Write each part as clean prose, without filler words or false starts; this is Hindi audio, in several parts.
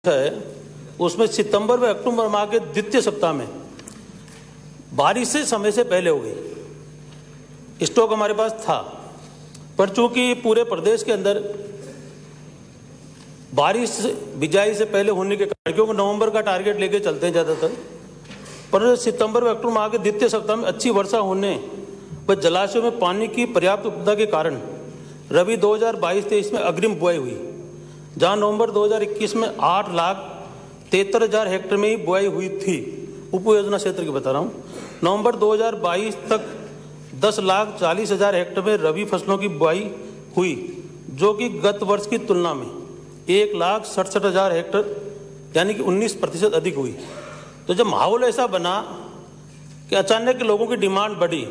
है उसमें सितंबर व अक्टूबर माह के द्वितीय सप्ताह में बारिश से समय से पहले हो गई। स्टॉक हमारे पास था, पर चूंकि पूरे प्रदेश के अंदर बारिश बिजाई से पहले होने के कारण, क्योंकि नवंबर का टारगेट लेके चलते हैं ज़्यादातर, पर सितंबर व अक्टूबर माह के द्वितीय सप्ताह में अच्छी वर्षा होने व जलाशयों में पानी की पर्याप्त उपलब्धता के कारण रबी 2022-23 में अग्रिम बुआई हुई, जहां नवंबर 2021 में 8,73,000 हेक्टेयर में ही बुआई हुई थी। उप योजना क्षेत्र की बता रहा हूँ। नवंबर 2022 तक 10,40,000 हेक्टेयर में रबी फसलों की बुआई हुई, जो कि गत वर्ष की तुलना में 1,67,000 हेक्टेयर यानी कि 19% अधिक हुई। तो जब माहौल ऐसा बना कि अचानक लोगों की डिमांड बढ़ी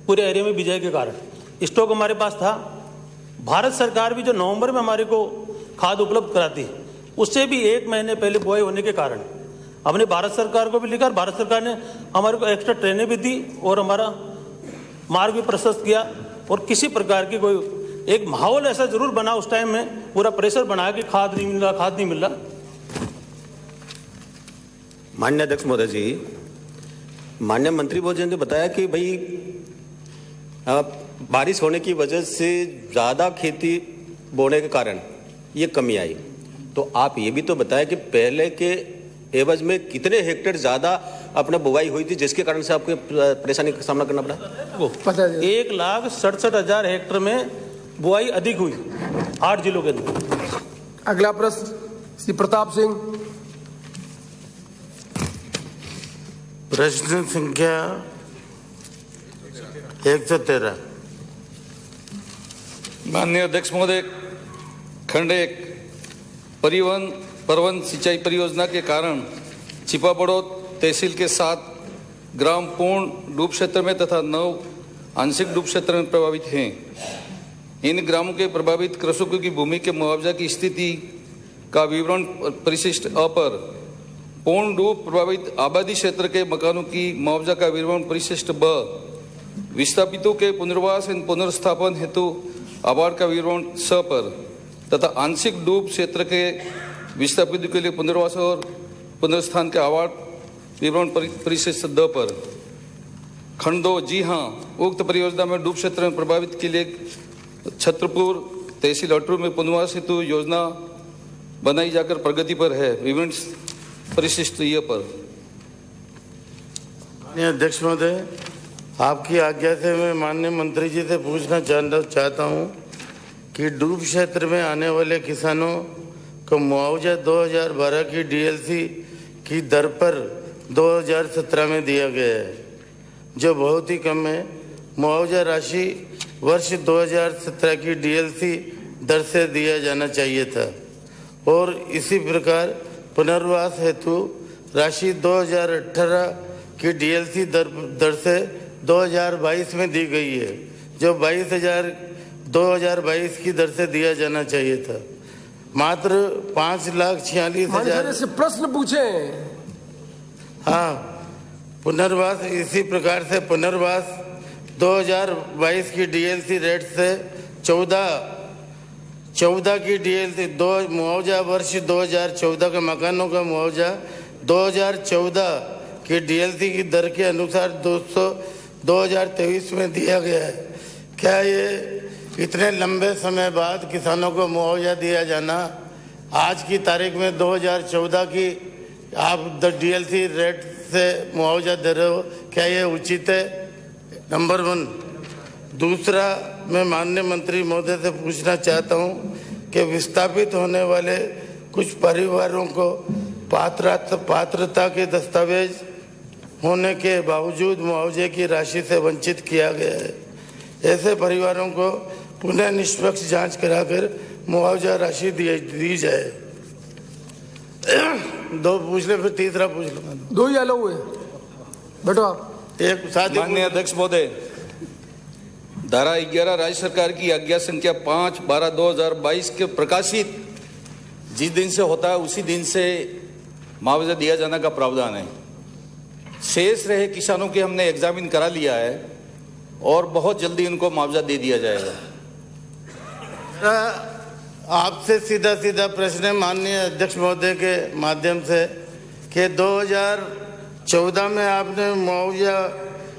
पूरे एरिया में बिजाई के कारण, स्टॉक हमारे पास था। भारत सरकार भी जो नवंबर में हमारे को खाद उपलब्ध कराती, उससे भी 1 महीने पहले बुआई होने के कारण हमने भारत सरकार को भी लिखा और भारत सरकार ने हमारे को एक्स्ट्रा ट्रेनें भी दी और हमारा मार्ग भी प्रशस्त किया। और किसी प्रकार की कोई एक माहौल ऐसा जरूर बना उस टाइम में, पूरा प्रेशर बनाया कि खाद नहीं मिल रहा। माननीय अध्यक्ष महोदय जी, माननीय मंत्री महोदय ने बताया कि भाई बारिश होने की वजह से ज़्यादा खेती बोने के कारण ये कमी आई। तो आप ये भी तो बताएं कि पहले के एवज में कितने हेक्टेयर ज़्यादा अपना बुआई हुई थी, जिसके कारण से आपको परेशानी का सामना करना पड़ा? वो 1,67,000 हेक्टेयर में बुआई अधिक हुई 8 जिलों के अंदर। अगला प्रश्न श्री प्रताप सिंह। प्रश्न संख्या 113। माननीय अध्यक्ष महोदय, खंड 1 परिवहन परवन सिंचाई परियोजना के कारण छिपाबड़ौद तहसील के 7 ग्राम पूर्ण डूब क्षेत्र में तथा 9 आंशिक डूब क्षेत्र में प्रभावित हैं। इन ग्रामों के प्रभावित कृषकों की भूमि के मुआवजा की स्थिति का विवरण परिशिष्ट अ पर, पूर्ण डूब प्रभावित आबादी क्षेत्र के मकानों की मुआवजा का विवरण परिशिष्ट ब, विस्थापितों के पुनर्वास एवं पुनर्स्थापन हेतु अवार्ड का विवरण स पर तथा आंशिक डूब क्षेत्र के विस्थापितों के लिए पुनर्वास और पुनर्स्थान के अवार्ड विवरण परिशिष्ट द पर। खंड 2 जी हाँ, उक्त परियोजना में डूब क्षेत्र में प्रभावित के लिए छत्रपुर तहसील अटरू में पुनर्वास हेतु योजना बनाई जाकर प्रगति पर है, विवरण परिशिष्ट य पर। माननीय अध्यक्ष महोदय, आपकी आज्ञा से मैं माननीय मंत्री जी से पूछना चाहता हूं कि डूब क्षेत्र में आने वाले किसानों को मुआवजा 2012 की डीएलसी की दर पर 2017 में दिया गया है, जो बहुत ही कम है। मुआवजा राशि वर्ष 2017 की डीएलसी दर से दिया जाना चाहिए था और इसी प्रकार पुनर्वास हेतु राशि 2018 की डीएलसी दर से 2022 में दी गई है, जो 2022 की दर से दिया जाना चाहिए था। मात्र 5,46,000 से प्रश्न पूछे। हाँ, पुनर्वास इसी प्रकार से पुनर्वास 2022 की डीएलसी रेट से 14 की डीएलसी मुआवजा वर्ष 2014 के मकानों का मुआवजा 2014 की डीएलसी की दर के अनुसार 2023 में दिया गया है। क्या ये इतने लंबे समय बाद किसानों को मुआवजा दिया जाना, आज की तारीख में 2014 की आप डीएलसी रेट से मुआवजा दे रहे हो, क्या ये उचित है? नंबर 1। दूसरा, मैं माननीय मंत्री महोदय से पूछना चाहता हूं कि विस्थापित होने वाले कुछ परिवारों को पात्रता के दस्तावेज होने के बावजूद मुआवजे की राशि से वंचित किया गया है। ऐसे परिवारों को पुनः निष्पक्ष जांच कराकर मुआवजा राशि दी जाए। 2 पूछ ले, फिर तीसरा पूछ लूंगा। 2 ही अलग हुए, बैठो आप। एक साथ। माननीय अध्यक्ष महोदय, धारा 11 राज्य सरकार की आज्ञा संख्या 5/12/2022 के प्रकाशित जिस दिन से होता है उसी दिन से मुआवजा दिया जाने का प्रावधान है। शेष रहे किसानों के हमने एग्जामिन करा लिया है और बहुत जल्दी उनको मुआवजा दे दिया जाएगा। आपसे सीधा सीधा प्रश्न है माननीय अध्यक्ष महोदय के माध्यम से कि 2014 में आपने मुआवजा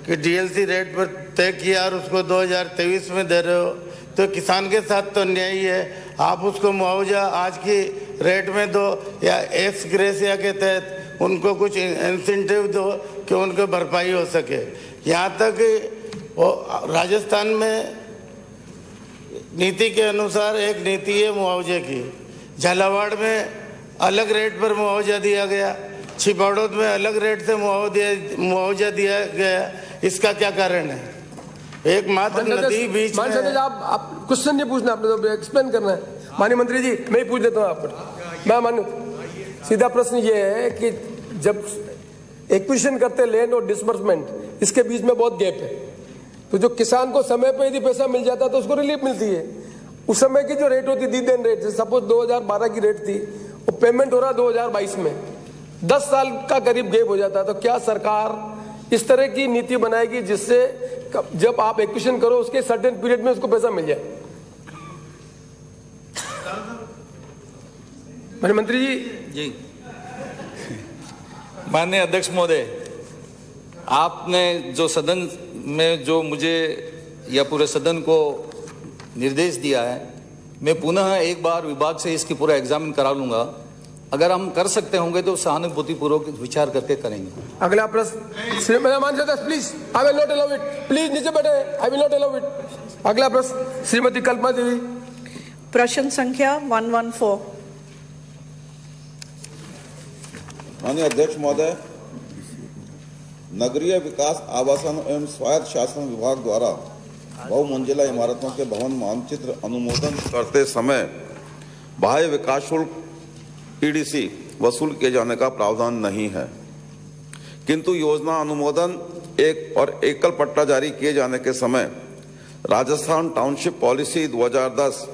की डीएलसी रेट पर तय किया और उसको 2023 में दे रहे हो, तो किसान के साथ तो अन्याय है। आप उसको मुआवजा आज की रेट में दो या एक्स ग्रेसिया के तहत उनको कुछ इंसेंटिव दो कि उनको भरपाई हो सके। यहाँ तक वो राजस्थान में नीति के अनुसार एक नीति है मुआवजे की। झालावाड़ में अलग रेट पर मुआवजा दिया गया, छिपाड़ोद में अलग रेट से मुआवजा दिया गया। इसका क्या कारण है? एक मात्र नदी बीच में आप क्वेश्चन नहीं पूछना, आपने तो एक्सप्लेन करना है। माननीय मंत्री जी मैं ही पूछ लेता हूँ आप पर। मैं मानू सीधा प्रश्न ये है कि जब एक्विजिशन करते लैंड और डिसबर्समेंट, इसके बीच में बहुत गैप है, तो जो किसान को समय पे यदि पैसा मिल जाता तो उसको रिलीफ मिलती है। उस समय की जो रेट होती दी देन रेट, सपोज 2012 की रेट थी, वो पेमेंट हो रहा 2022 में, 10 साल का करीब गैप हो जाता है। तो क्या सरकार इस तरह की नीति बनाएगी जिससे जब आप एक्विजिशन करो उसके सर्टेन पीरियड में उसको पैसा मिल जाए? माननीय मंत्री जी, माननीय अध्यक्ष महोदय, आपने जो सदन में जो मुझे या पूरे सदन को निर्देश दिया है, मैं पुनः एक बार विभाग से इसकी पूरा एग्जामिन करा लूंगा। अगर हम कर सकते होंगे तो सहानुभूतिपूर्वक विचार करके करेंगे। अगला प्रश्न please, I will not allow it. Please नीचे बैठे, I will not allow it. अगला प्रश्न श्रीमती कल्पना देवी। प्रश्न संख्या 114। माननीय अध्यक्ष महोदय, नगरीय विकास आवासन एवं स्वायत्त शासन विभाग द्वारा बहुमंजिला इमारतों के भवन मानचित्र अनुमोदन करते समय बाह्य विकास शुल्क ईडीसी वसूल किए जाने का प्रावधान नहीं है, किंतु योजना अनुमोदन एक और एकल पट्टा जारी किए जाने के समय राजस्थान टाउनशिप पॉलिसी 2010,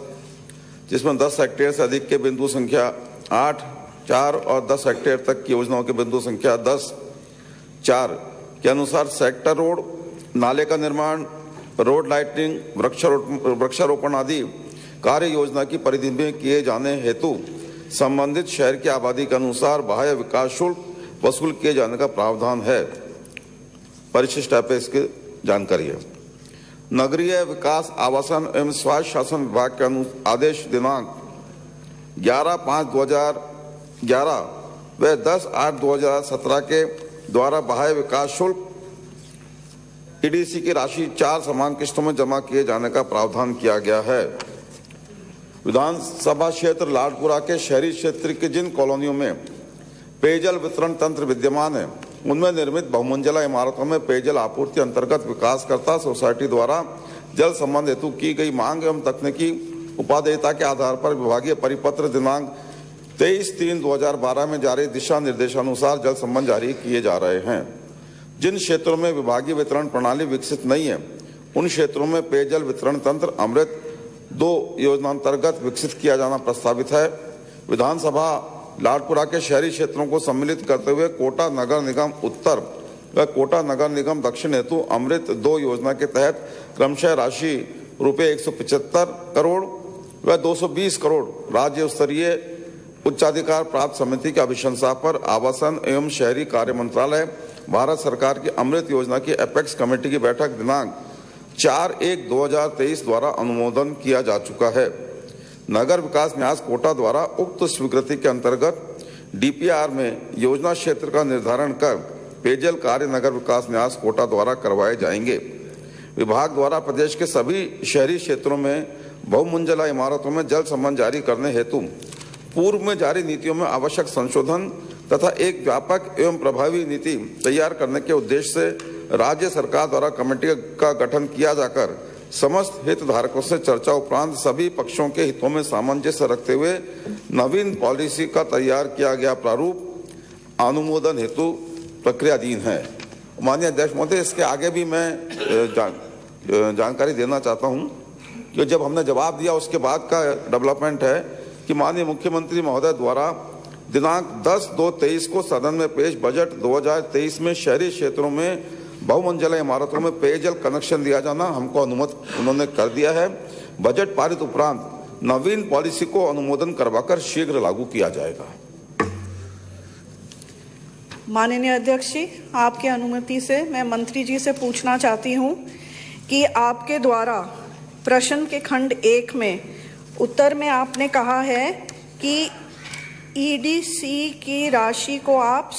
जिसमें 10 हेक्टेयर से अधिक के बिंदु संख्या 8, 4 और 10 हेक्टेयर तक की योजनाओं के बिंदु संख्या 10, 4 के अनुसार सेक्टर रोड, नाले का निर्माण, रोड लाइटिंग, वृक्षारोपण आदि कार्य योजना की परिधि में किए जाने हेतु संबंधित शहर की आबादी के अनुसार बाह्य विकास शुल्क वसूल किए जाने का प्रावधान है। परिशिष्ट पे इसकी जानकारी है। नगरीय विकास आवासन एवं स्वायत्त शासन विभाग के आदेश दिनांक 11/5/2011 व 10/8/2017 के द्वारा बाह्य विकास शुल्क ईडीसी की राशि 4 समान किस्तों में जमा किए जाने का प्रावधान किया गया है। विधानसभा क्षेत्र लाडपुरा के शहरी क्षेत्र के जिन कॉलोनियों में पेयजल वितरण तंत्र विद्यमान है, उनमें निर्मित बहुमंजिला इमारतों में पेयजल आपूर्ति अंतर्गत विकासकर्ता सोसाइटी द्वारा जल संबंध हेतु की गई मांग एवं तकनीकी उपादेयता के आधार पर विभागीय परिपत्र दिनांक 23/3/2012 में जारी दिशा निर्देशानुसार जल संबंध जारी किए जा रहे हैं। जिन क्षेत्रों में विभागीय वितरण प्रणाली विकसित नहीं है, उन क्षेत्रों में पेयजल वितरण तंत्र अमृत 2 योजना अंतर्गत विकसित किया जाना प्रस्तावित है। विधानसभा लाडपुरा के शहरी क्षेत्रों को सम्मिलित करते हुए कोटा नगर निगम उत्तर व कोटा नगर निगम दक्षिण हेतु अमृत 2 योजना के तहत क्रमशः राशि रुपये 175 करोड़ व 220 करोड़ राज्य स्तरीय उच्चाधिकार प्राप्त समिति की अभिशंसा पर आवासन एवं शहरी कार्य मंत्रालय भारत सरकार की अमृत योजना की एपेक्स कमेटी की बैठक दिनांक 4/1/2023 द्वारा अनुमोदन किया जा चुका है। नगर विकास न्यास कोटा द्वारा उक्त स्वीकृति के अंतर्गत डीपीआर में योजना क्षेत्र का निर्धारण कर पेयजल कार्य नगर विकास न्यास कोटा द्वारा करवाए जाएंगे। विभाग द्वारा प्रदेश के सभी शहरी क्षेत्रों में बहुमंजिला इमारतों में जल संबंध जारी करने हेतु पूर्व में जारी नीतियों में आवश्यक संशोधन तथा एक व्यापक एवं प्रभावी नीति तैयार करने के उद्देश्य से राज्य सरकार द्वारा कमेटी का गठन किया जाकर समस्त हितधारकों से चर्चा उपरांत सभी पक्षों के हितों में सामंजस्य रखते हुए नवीन पॉलिसी का तैयार किया गया प्रारूप अनुमोदन हेतु प्रक्रियाधीन है। माननीय अध्यक्ष महोदय, इसके आगे भी मैं जानकारी देना चाहता हूं कि जब हमने जवाब दिया उसके बाद का डेवलपमेंट है कि माननीय मुख्यमंत्री महोदय द्वारा दिनांक 10/2/23 को सदन में पेश बजट 2023 में शहरी क्षेत्रों में बहुमंजिला इमारतों में पेयजल कनेक्शन दिया जाना हमको अनुमत उन्होंने कर दिया है। बजट पारित उपरांत नवीन पॉलिसी को अनुमोदन करवाकर शीघ्र लागू किया जाएगा। माननीय अध्यक्ष जी, आपकी अनुमति से मैं मंत्री जी से पूछना चाहती हूं कि आपके द्वारा प्रश्न के खंड 1 में उत्तर में आपने कहा है कि ईडीसी की राशि को आप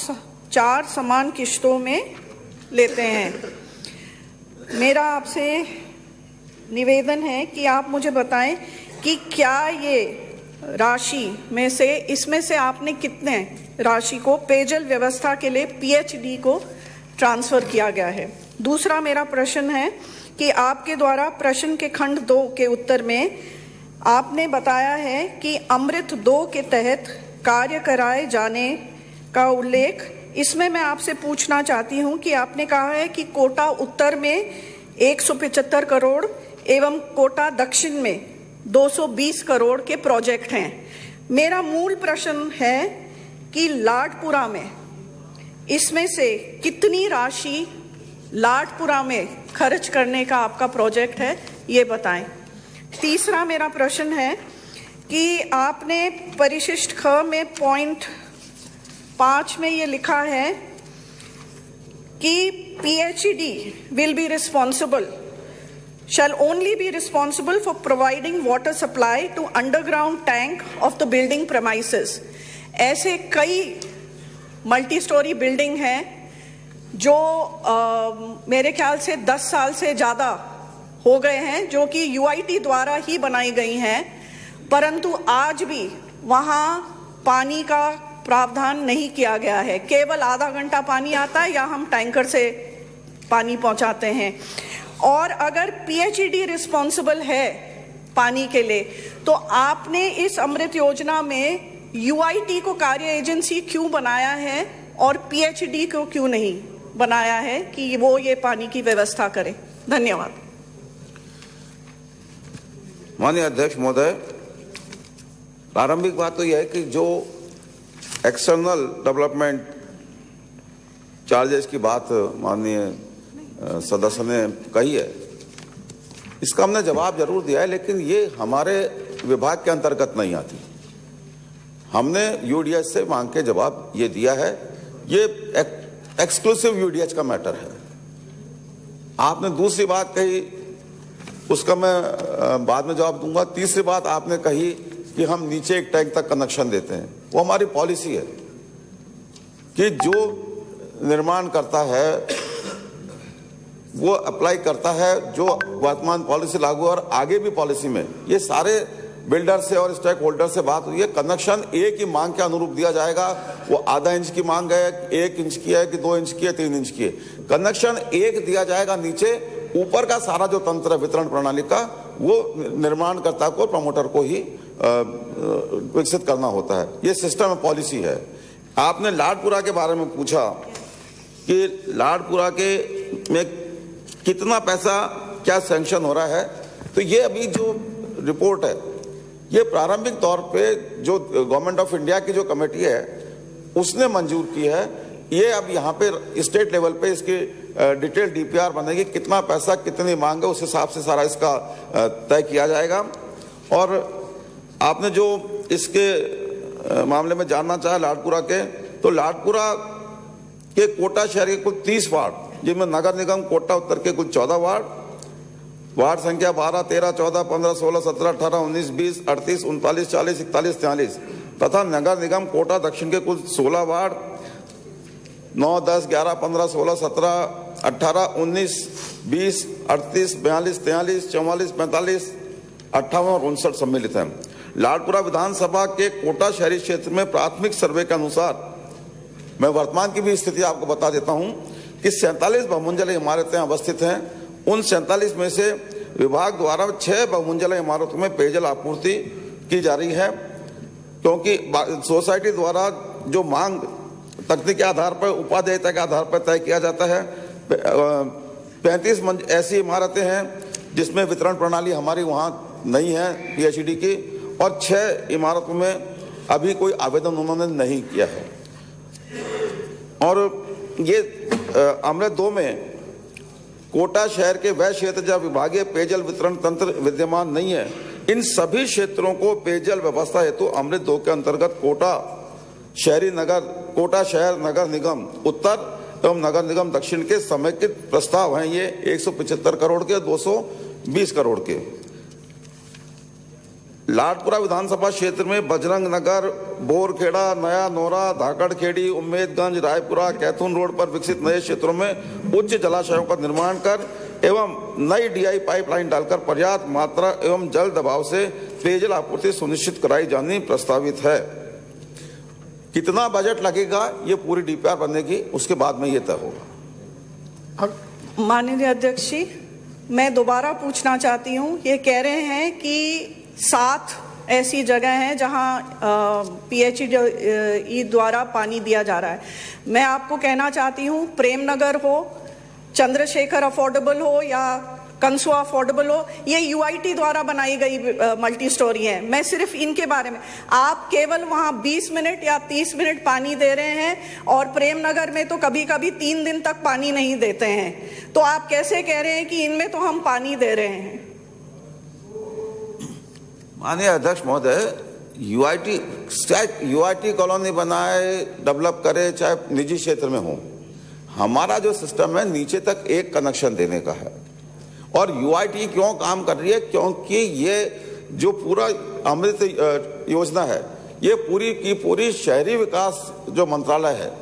4 समान किश्तों में लेते हैं। मेरा आपसे निवेदन है कि आप मुझे बताएं कि क्या ये राशि में से, इसमें से आपने कितने राशि को पेयजल व्यवस्था के लिए पीएचडी को ट्रांसफर किया गया है। दूसरा मेरा प्रश्न है कि आपके द्वारा प्रश्न के खंड 2 के उत्तर में आपने बताया है कि अमृत 2 के तहत कार्य कराए जाने का उल्लेख, इसमें मैं आपसे पूछना चाहती हूं कि आपने कहा है कि कोटा उत्तर में 175 करोड़ एवं कोटा दक्षिण में 220 करोड़ के प्रोजेक्ट हैं। मेरा मूल प्रश्न है कि लाडपुरा में इसमें से कितनी राशि लाडपुरा में खर्च करने का आपका प्रोजेक्ट है, ये बताएं। तीसरा मेरा प्रश्न है कि आपने परिशिष्ट ख में पॉइंट 5 में ये लिखा है कि PhD will be responsible shall only be responsible for providing water supply to underground tank of the building premises। ऐसे कई मल्टी स्टोरी बिल्डिंग हैं जो मेरे ख्याल से 10 साल से ज़्यादा हो गए हैं, जो कि यूआईटी द्वारा ही बनाई गई हैं, परंतु आज भी वहाँ पानी का प्रावधान नहीं किया गया है। केवल आधा घंटा पानी आता है या हम टैंकर से पानी पहुँचाते हैं। और अगर पीएचडी रिस्पॉन्सिबल है पानी के लिए, तो आपने इस अमृत योजना में यूआईटी को कार्य एजेंसी क्यों बनाया है और पीएचडी को क्यों नहीं बनाया है कि वो ये पानी की व्यवस्था करे? धन्यवाद। माननीय अध्यक्ष महोदय, प्रारंभिक बात तो यह है कि जो एक्सटर्नल डेवलपमेंट चार्जेस की बात माननीय सदस्य ने कही है, इसका हमने जवाब जरूर दिया है, लेकिन ये हमारे विभाग के अंतर्गत नहीं आती। हमने यूडीएच से मांग के जवाब ये दिया है, ये एक्सक्लूसिव यूडीएच का मैटर है। आपने दूसरी बात कही, उसका मैं बाद में जवाब दूंगा। तीसरी बात आपने कही कि हम नीचे एक टैंक तक कनेक्शन देते हैं। वो हमारी पॉलिसी है कि जो निर्माण करता है वो अप्लाई करता है, जो वर्तमान पॉलिसी लागू और आगे भी पॉलिसी में ये सारे बिल्डर से और स्टेक होल्डर से बात हुई है। कनेक्शन एक ही मांग के अनुरूप दिया जाएगा। वो आधा इंच की मांग है, 1 इंच की है कि 2 इंच की है, 3 इंच की है, कनेक्शन एक दिया जाएगा। नीचे ऊपर का सारा जो तंत्र है वितरण प्रणाली का, वो निर्माणकर्ता को, प्रमोटर को ही विकसित करना होता है। ये सिस्टम है, पॉलिसी है। आपने लाडपुरा के बारे में पूछा कि लाडपुरा के में कितना पैसा क्या सैंक्शन हो रहा है, तो ये अभी जो रिपोर्ट है ये प्रारंभिक तौर पे जो गवर्नमेंट ऑफ इंडिया की जो कमेटी है उसने मंजूर की है। ये अब यहाँ पे स्टेट लेवल पे इसकी डिटेल डीपीआर बनेगी, कितना पैसा कितनी मांग है उस हिसाब से सारा इसका तय किया जाएगा। और आपने जो इसके मामले में जानना चाहा लाडपुरा के, तो लाडपुरा के कोटा शहर के कुल 30 वार्ड, जिनमें नगर निगम कोटा उत्तर के कुल 14 वार्ड संख्या 12, 13, 14, 15, 16, 17, 18, 19, 20, 38, 39, 40, 41, 43 तथा नगर निगम कोटा दक्षिण के कुल 16 वार्ड 9, 10, 11, 15, 16, 17, 18, 19, 20, 38, 42, 43, 44, 45, 58 और 59 सम्मिलित हैं। लाडपुरा विधानसभा के कोटा शहरी क्षेत्र में प्राथमिक सर्वे के अनुसार, मैं वर्तमान की भी स्थिति आपको बता देता हूं कि 47 बहुमंजिला इमारतें अवस्थित हैं। उन 47 में से विभाग द्वारा 6 बहुमंजिला इमारतों में पेयजल आपूर्ति की जा रही है, क्योंकि सोसाइटी द्वारा जो मांग तकनीकी आधार पर, उपादेयता के आधार पर तय किया जाता है। 35 ऐसी इमारतें हैं जिसमें वितरण प्रणाली हमारी वहाँ नहीं है पीएचडी की, और 6 इमारतों में अभी कोई आवेदन उन्होंने नहीं किया है। और ये अमृत 2 में कोटा शहर के वह क्षेत्र जहाँ विभागीय पेयजल वितरण तंत्र विद्यमान नहीं है, इन सभी क्षेत्रों को पेयजल व्यवस्था हेतु अमृत 2 के अंतर्गत कोटा शहर नगर निगम उत्तर एवं नगर निगम दक्षिण के समेकित प्रस्ताव हैं। ये 175 करोड़ के 220 करोड़ के। लाडपुरा विधानसभा क्षेत्र में बजरंग नगर, बोरखेड़ा, नया नोरा, धाकड़खेड़ी, उम्मेदगंज, रायपुरा, कैथून रोड पर विकसित नए क्षेत्रों में उच्च जलाशयों का निर्माण कर एवं नई डीआई पाइपलाइन डालकर पर्याप्त मात्रा एवं जल दबाव से पेयजल आपूर्ति सुनिश्चित कराई जानी प्रस्तावित है। कितना बजट लगेगा ये पूरी डीपीआर बनने की, उसके बाद में ये तय होगा। माननीय अध्यक्ष जी, मैं दोबारा पूछना चाहती हूँ, ये कह रहे हैं कि 7 ऐसी जगह हैं जहां PHE द्वारा पानी दिया जा रहा है। मैं आपको कहना चाहती हूँ, प्रेमनगर हो, चंद्रशेखर अफोर्डेबल हो या कंसुआ अफोर्डेबल हो, ये UIT द्वारा बनाई गई मल्टी स्टोरी है। मैं सिर्फ इनके बारे में, आप केवल वहां 20 मिनट या 30 मिनट पानी दे रहे हैं और प्रेमनगर में तो कभी कभी 3 दिन तक पानी नहीं देते हैं। तो आप कैसे कह रहे हैं कि इनमें तो हम पानी दे रहे हैं? माननीय अध्यक्ष महोदय, UIT कॉलोनी बनाए, डेवलप करे, चाहे निजी क्षेत्र में हो, हमारा जो सिस्टम है नीचे तक एक कनेक्शन देने का है। और UIT क्यों काम कर रही है? क्योंकि ये जो पूरा अमृत योजना है, ये पूरी की पूरी शहरी विकास जो मंत्रालय है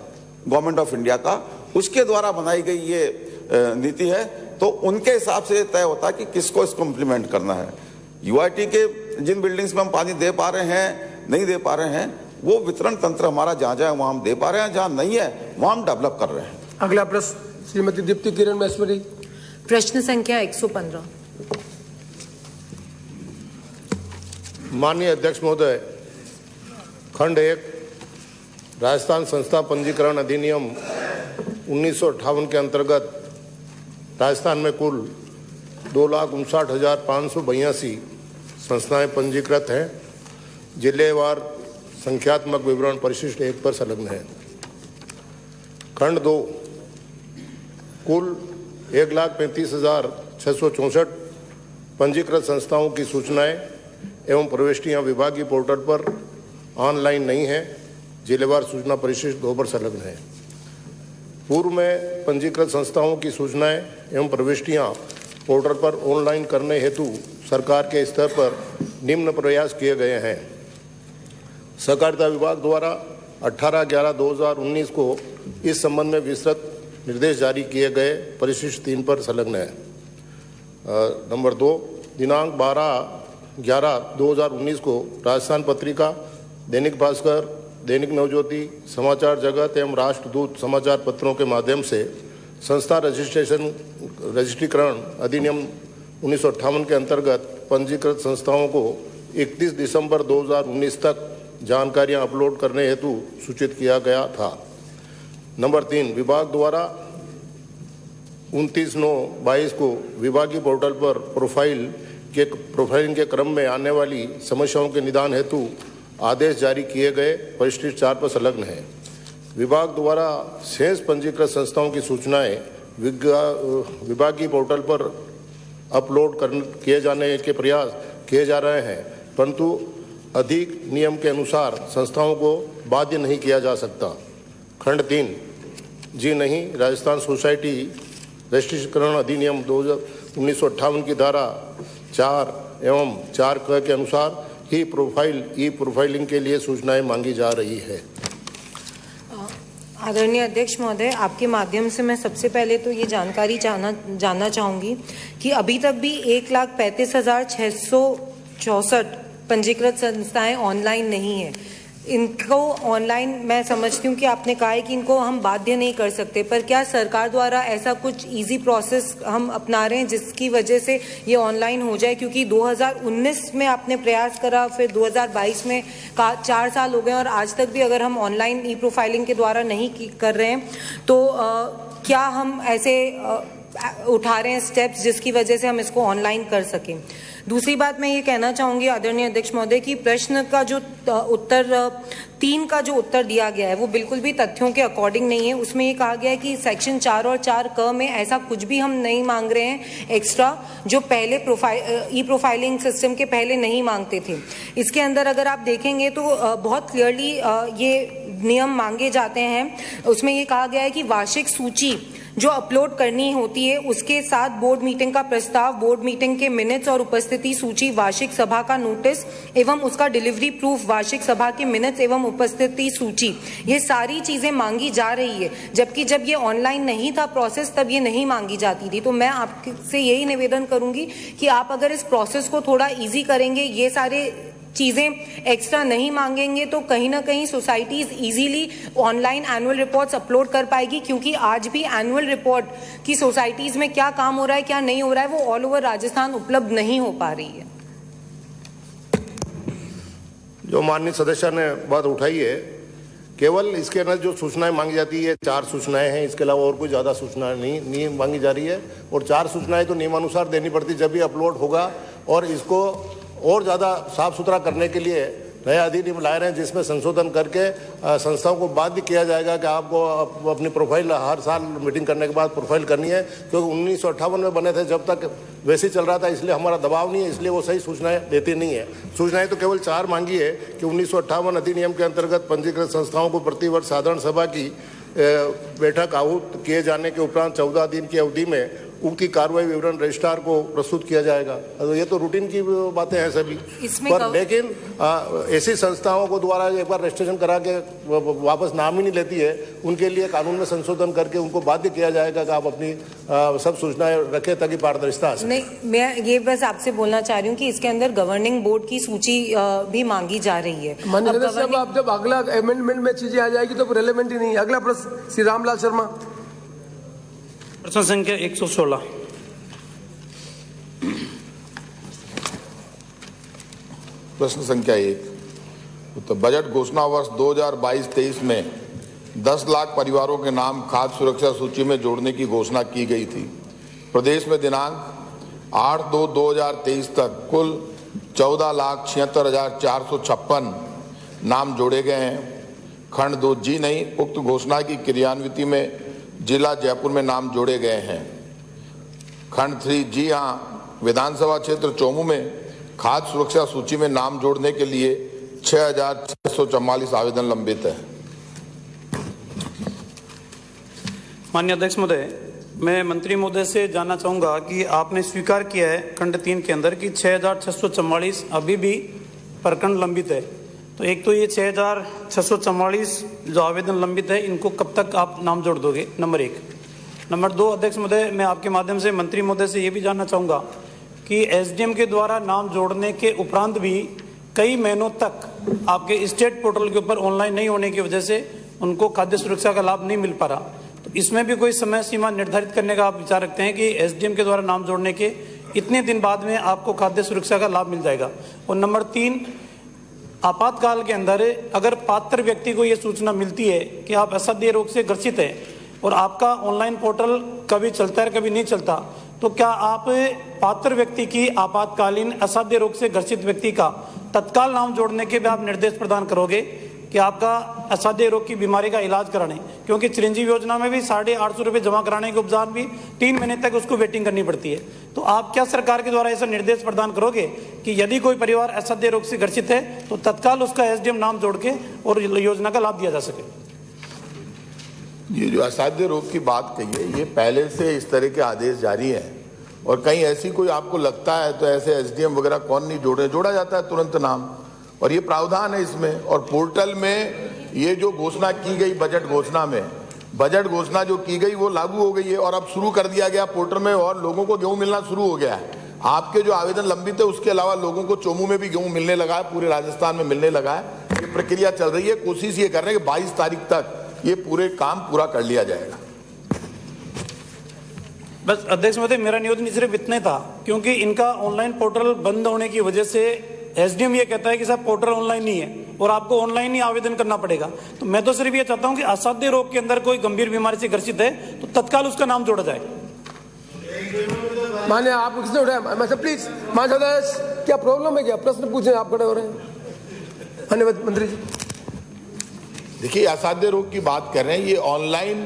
गवर्नमेंट ऑफ इंडिया का, उसके द्वारा बनाई गई ये नीति है। तो उनके हिसाब से तय होता है कि किसको इसको इम्प्लीमेंट करना है। UIT के जिन बिल्डिंग्स में हम पानी दे पा रहे हैं, नहीं दे पा रहे हैं, वो वितरण तंत्र हमारा जहाँ जहाँ वहाँ हम दे पा रहे हैं, जहाँ नहीं है वहाँ हम डेवलप कर रहे हैं। अगला प्रश्न श्रीमती दीप्ति किरण महेश्वरी। प्रश्न संख्या 115। माननीय अध्यक्ष महोदय, खंड 1 राजस्थान संस्था पंजीकरण अधिनियम 1958 के अंतर्गत राजस्थान में कुल 2,59,582 संस्थाएं पंजीकृत हैं। जिलेवार संख्यात्मक विवरण परिशिष्ट 1 पर संलग्न है। खंड 2 कुल 1,35,664 पंजीकृत संस्थाओं की सूचनाएं एवं प्रविष्टियां विभागीय पोर्टल पर ऑनलाइन नहीं है। जिलेवार सूचना परिशिष्ट 2 पर संलग्न है। पूर्व में पंजीकृत संस्थाओं की सूचनाएं एवं प्रविष्टियां पोर्टल पर ऑनलाइन करने हेतु सरकार के स्तर पर निम्न प्रयास किए गए हैं। सहकारिता विभाग द्वारा 18/11/2019 को इस संबंध में विस्तृत निर्देश जारी किए गए। परिशिष्ट 3 पर संलग्न है। नंबर 2, दिनांक 12/11/2019 को राजस्थान पत्रिका, दैनिक भास्कर, दैनिक नवज्योति, समाचार जगत एवं राष्ट्रदूत समाचार पत्रों के माध्यम से संस्था रजिस्ट्रीकरण अधिनियम 1958 के अंतर्गत पंजीकृत संस्थाओं को 31 दिसंबर 2019 तक जानकारियां अपलोड करने हेतु सूचित किया गया था। नंबर 3, विभाग द्वारा 29/9/22 को विभागीय पोर्टल पर प्रोफाइलिंग के क्रम में आने वाली समस्याओं के निदान हेतु आदेश जारी किए गए। परिशिष्ट 4 पर संलग्न है। विभाग द्वारा शेष पंजीकृत संस्थाओं की सूचनाएं विभागीय पोर्टल पर अपलोड किए जाने के प्रयास किए जा रहे हैं, परंतु अधिक नियम के अनुसार संस्थाओं को बाध्य नहीं किया जा सकता। खंड 3 जी नहीं, राजस्थान सोसाइटी रजिस्ट्रीकरण अधिनियम 1958 की धारा 4 एवं 4क के अनुसार ही प्रोफाइलिंग के लिए सूचनाएं मांगी जा रही है। आदरणीय अध्यक्ष महोदय, आपके माध्यम से मैं सबसे पहले तो ये जानकारी जानना चाहूँगी कि अभी तक भी 1,35,664 पंजीकृत संस्थाएं ऑनलाइन नहीं है। इनको ऑनलाइन, मैं समझती हूँ कि आपने कहा है कि इनको हम बाध्य नहीं कर सकते, पर क्या सरकार द्वारा ऐसा कुछ इजी प्रोसेस हम अपना रहे हैं जिसकी वजह से ये ऑनलाइन हो जाए? क्योंकि 2019 में आपने प्रयास करा, फिर 2022 में 4 साल हो गए और आज तक भी अगर हम ऑनलाइन ई प्रोफाइलिंग के द्वारा नहीं कर रहे हैं तो क्या हम ऐसे उठा रहे हैं स्टेप्स जिसकी वजह से हम इसको ऑनलाइन कर सकें? दूसरी बात मैं ये कहना चाहूंगी आदरणीय अध्यक्ष महोदय कि प्रश्न का जो उत्तर 3 का जो उत्तर दिया गया है वो बिल्कुल भी तथ्यों के अकॉर्डिंग नहीं है। उसमें ये कहा गया है कि सेक्शन 4 और 4 में ऐसा कुछ भी हम नहीं मांग रहे हैं एक्स्ट्रा, जो पहले ई प्रोफाइलिंग सिस्टम के पहले नहीं मांगते थे। इसके अंदर अगर आप देखेंगे तो बहुत क्लियरली ये नियम मांगे जाते हैं। उसमें ये कहा गया है कि वार्षिक सूची जो अपलोड करनी होती है उसके साथ बोर्ड मीटिंग का प्रस्ताव, बोर्ड मीटिंग के मिनट्स और उपस्थिति सूची, वार्षिक सभा का नोटिस एवं उसका डिलीवरी प्रूफ, वार्षिक सभा के मिनट्स एवं उपस्थिति सूची, ये सारी चीजें मांगी जा रही है। जबकि जब ये ऑनलाइन नहीं था प्रोसेस तब ये नहीं मांगी जाती थी। तो मैं आपसे यही निवेदन करूंगी कि आप अगर इस प्रोसेस को थोड़ा ईजी करेंगे, ये सारे चीजें एक्स्ट्रा नहीं मांगेंगे, तो कहीं ना कहीं societies easily online annual reports upload कर पाएगी। क्योंकि आज भी एनुअल रिपोर्ट की सोसाइटीज में क्या काम हो रहा है क्या नहीं हो रहा है वो ऑल ओवर राजस्थान उपलब्ध नहीं हो पा रही है। जो माननीय सदस्य ने बात उठाई है, केवल इसके अंदर जो सूचनाएं मांगी जाती है 4 सूचनाएं हैं, इसके अलावा और कोई ज़्यादा सूचना नहीं मांगी जा रही है। और 4 सूचनाएं तो नियमानुसार देनी पड़ती जब भी अपलोड होगा। और इसको और ज़्यादा साफ सुथरा करने के लिए नया अधिनियम लाए रहे हैं जिसमें संशोधन करके संस्थाओं को बाध्य किया जाएगा कि आपको अपनी प्रोफाइल हर साल मीटिंग करने के बाद प्रोफाइल करनी है। क्योंकि 1958 में बने थे, जब तक वैसे ही चल रहा था, इसलिए हमारा दबाव नहीं है, इसलिए वो सही सूचनाएं देती नहीं है। सूचनाएं तो केवल 4 मांगी है कि 1958 अधिनियम के अंतर्गत पंजीकृत संस्थाओं को प्रतिवर्ष साधारण सभा की बैठक आहूत किए जाने के उपरांत 14 दिन की अवधि में उक्त कार्रवाई विवरण रजिस्ट्रार को प्रस्तुत किया जाएगा। तो ये तो रूटीन की बातें हैं सभी, पर लेकिन ऐसी संस्थाओं को द्वारा एक बार रजिस्ट्रेशन करा के वापस नाम ही नहीं लेती है, उनके लिए कानून में संशोधन करके उनको बाध्य किया जाएगा कि आप अपनी सब सूचनाएं रखें ताकि पारदर्शिता हो। नहीं, मैं ये बस आपसे बोलना चाह रही हूँ कि इसके अंदर गवर्निंग बोर्ड की सूची भी मांगी जा रही है। अब जब अगला अमेंडमेंट में चीजें आ जाएगी तो रिलेवेंट ही नहीं। अगला प्रश्न श्री रामलाल शर्मा, प्रश्न संख्या 116। प्रश्न संख्या 1, तो बजट घोषणा वर्ष 2022-23 में 10 लाख परिवारों के नाम खाद्य सुरक्षा सूची में जोड़ने की घोषणा की गई थी। प्रदेश में दिनांक 8/2/2023 तक कुल 14,76,456 नाम जोड़े गए हैं। खंड 2G नहीं, उक्त घोषणा की क्रियान्विति में जिला जयपुर में नाम जोड़े गए हैं। खंड 3G हाँ, विधानसभा क्षेत्र चोमू में खाद्य सुरक्षा सूची में नाम जोड़ने के लिए 6,644 आवेदन लंबित है। माननीय अध्यक्ष महोदय, मैं मंत्री महोदय से जानना चाहूंगा कि आपने स्वीकार किया है खंड 3 के अंदर कि 6,644 अभी भी प्रकरण लंबित है। तो एक तो ये 6,644 जो आवेदन लंबित है, इनको कब तक आप नाम जोड़ दोगे, नंबर 1। नंबर 2, अध्यक्ष महोदय, मैं आपके माध्यम से मंत्री महोदय से ये भी जानना चाहूँगा कि एसडीएम के द्वारा नाम जोड़ने के उपरांत भी कई महीनों तक आपके स्टेट पोर्टल के ऊपर ऑनलाइन नहीं होने की वजह से उनको खाद्य सुरक्षा का लाभ नहीं मिल पा रहा। तो इसमें भी कोई समय सीमा निर्धारित करने का आप विचार रखते हैं कि एसडीएम के द्वारा नाम जोड़ने के इतने दिन बाद में आपको खाद्य सुरक्षा का लाभ मिल जाएगा। और नंबर 3, आपातकाल के अंदर अगर पात्र व्यक्ति को यह सूचना मिलती है कि आप असाध्य रोग से ग्रसित हैं और आपका ऑनलाइन पोर्टल कभी चलता है कभी नहीं चलता, तो क्या आप पात्र व्यक्ति की आपातकालीन असाध्य रोग से ग्रसित व्यक्ति का तत्काल नाम जोड़ने के भी आप निर्देश प्रदान करोगे कि आपका असाध्य रोग की बीमारी का इलाज कराने? क्योंकि चिरंजीवी योजना में भी 850 रुपये जमा कराने के उपरांत भी 3 महीने तक उसको वेटिंग करनी पड़ती है। तो आप क्या सरकार के द्वारा ऐसा निर्देश प्रदान करोगे कि यदि कोई परिवार असाध्य रोग से ग्रसित है तो तत्काल उसका एसडीएम नाम जोड़ के और योजना का लाभ दिया जा सके? ये जो असाध्य रोग की बात कही है, ये पहले से इस तरह के आदेश जारी है और कहीं ऐसी कोई आपको लगता है तो ऐसे एसडीएम वगैरह कौन नहीं जोड़ा जाता है तुरंत नाम, और ये प्रावधान है इसमें। और पोर्टल में ये जो घोषणा की गई बजट घोषणा जो की गई वो लागू हो गई है और अब शुरू कर दिया गया पोर्टल में और लोगों को गेहूं मिलना शुरू हो गया है। आपके जो आवेदन लंबित है उसके अलावा लोगों को चोमू में भी गेहूं मिलने लगा है, पूरे राजस्थान में मिलने लगा है। ये प्रक्रिया चल रही है। कोशिश ये कर रहे हैं कि 22 तारीख तक ये पूरे काम पूरा कर लिया जाएगा। बस अध्यक्ष महोदय, मेरा निवेदन सिर्फ इतना ही था, क्योंकि इनका ऑनलाइन पोर्टल बंद होने की वजह से एसडीएम ये कहता है कि साहब पोर्टल ऑनलाइन नहीं है और आपको ऑनलाइन ही आवेदन करना पड़ेगा। तो मैं तो सिर्फ ये चाहता हूं कि असाध्य रोग के अंदर कोई गंभीर बीमारी से ग्रसित है तो तत्काल उसका नाम जोड़ा जाए। माने आप किसने उठाया? मैं प्लीज माननीय सदस्य, क्या प्रॉब्लम है? क्या प्रश्न पूछे? आप खड़े हो रहे हैं। धन्यवाद मंत्री जी। देखिए, असाध्य रोग की बात कर रहे हैं, ये ऑनलाइन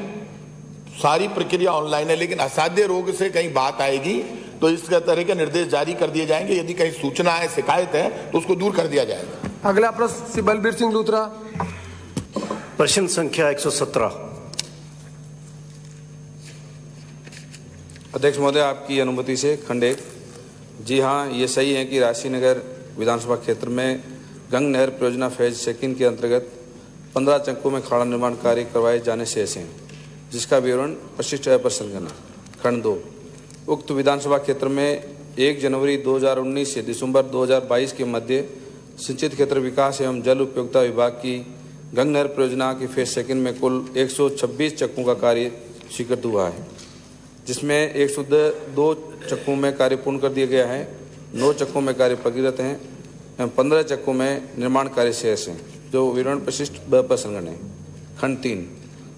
सारी प्रक्रिया ऑनलाइन है, लेकिन असाध्य रोग से कहीं बात आएगी तो इस तरह के निर्देश जारी कर दिए जाएंगे। यदि कहीं सूचना है, शिकायत है तो उसको दूर कर दिया जाएगा। अगला प्रश्न श्री बलबीर सिंह लूथरा। प्रश्न संख्या 117। अध्यक्ष महोदय, आपकी अनुमति से खंड 1। जी हाँ, ये सही है कि राशिनगर विधानसभा क्षेत्र में गंग नहर परियोजना फेज 2 के अंतर्गत 15 चक्कों में खाड़ा निर्माण कार्य करवाए जाने से ऐसे हैं, जिसका विवरण प्रशिष्ट पर संलग्न है। खंड 2। उक्त विधानसभा क्षेत्र में 1 जनवरी 2019 से दिसंबर 2022 के मध्य सिंचित क्षेत्र विकास एवं जल उपयोगिता विभाग की गंग नहर परियोजना की फेज 2 में कुल 126 चक्कों का कार्य स्वीकृत हुआ है, जिसमें 102 चक्कों में कार्य पूर्ण कर दिया गया है, 9 चक्कों में कार्य प्रगतिरत हैं एवं 15 चक्कों में निर्माण कार्य शेष हैं, जो विवरण प्रशिष्ट पर संलग्न है। खंड 3।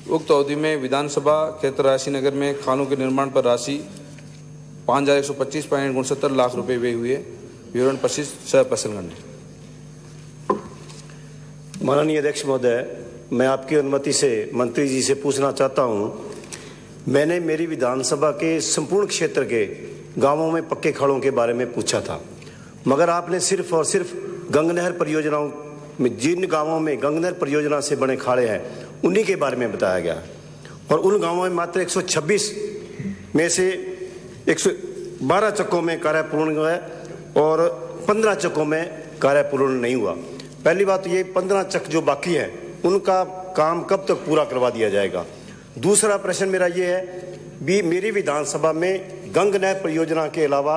उक्त अवधि में विधानसभा क्षेत्र राशिनगर में खालों के निर्माण पर राशि 5,125.69 लाख रुपए व्यय हुए, विवरण प्रशिष्ट पर संलग्न है। माननीय अध्यक्ष महोदय, मैं आपकी अनुमति से मंत्री जी से पूछना चाहता हूं, मैंने मेरी विधानसभा के संपूर्ण क्षेत्र के गांवों में पक्के खाड़ों के बारे में पूछा था, मगर आपने सिर्फ और सिर्फ गंग नहर परियोजनाओं में, जिन गांवों में गंग नहर परियोजना से बने खाड़े हैं उन्हीं के बारे में बताया गया, और उन गांवों में मात्र 126 में से 112 चक्कों में कार्य पूर्ण हुआ है और 15 चक्कों में कार्य पूर्ण नहीं हुआ। पहली बात तो ये 15 चक जो बाकी हैं उनका काम कब तक पूरा करवा दिया जाएगा? दूसरा प्रश्न मेरा ये है, मेरी विधानसभा में गंग नहर परियोजना के अलावा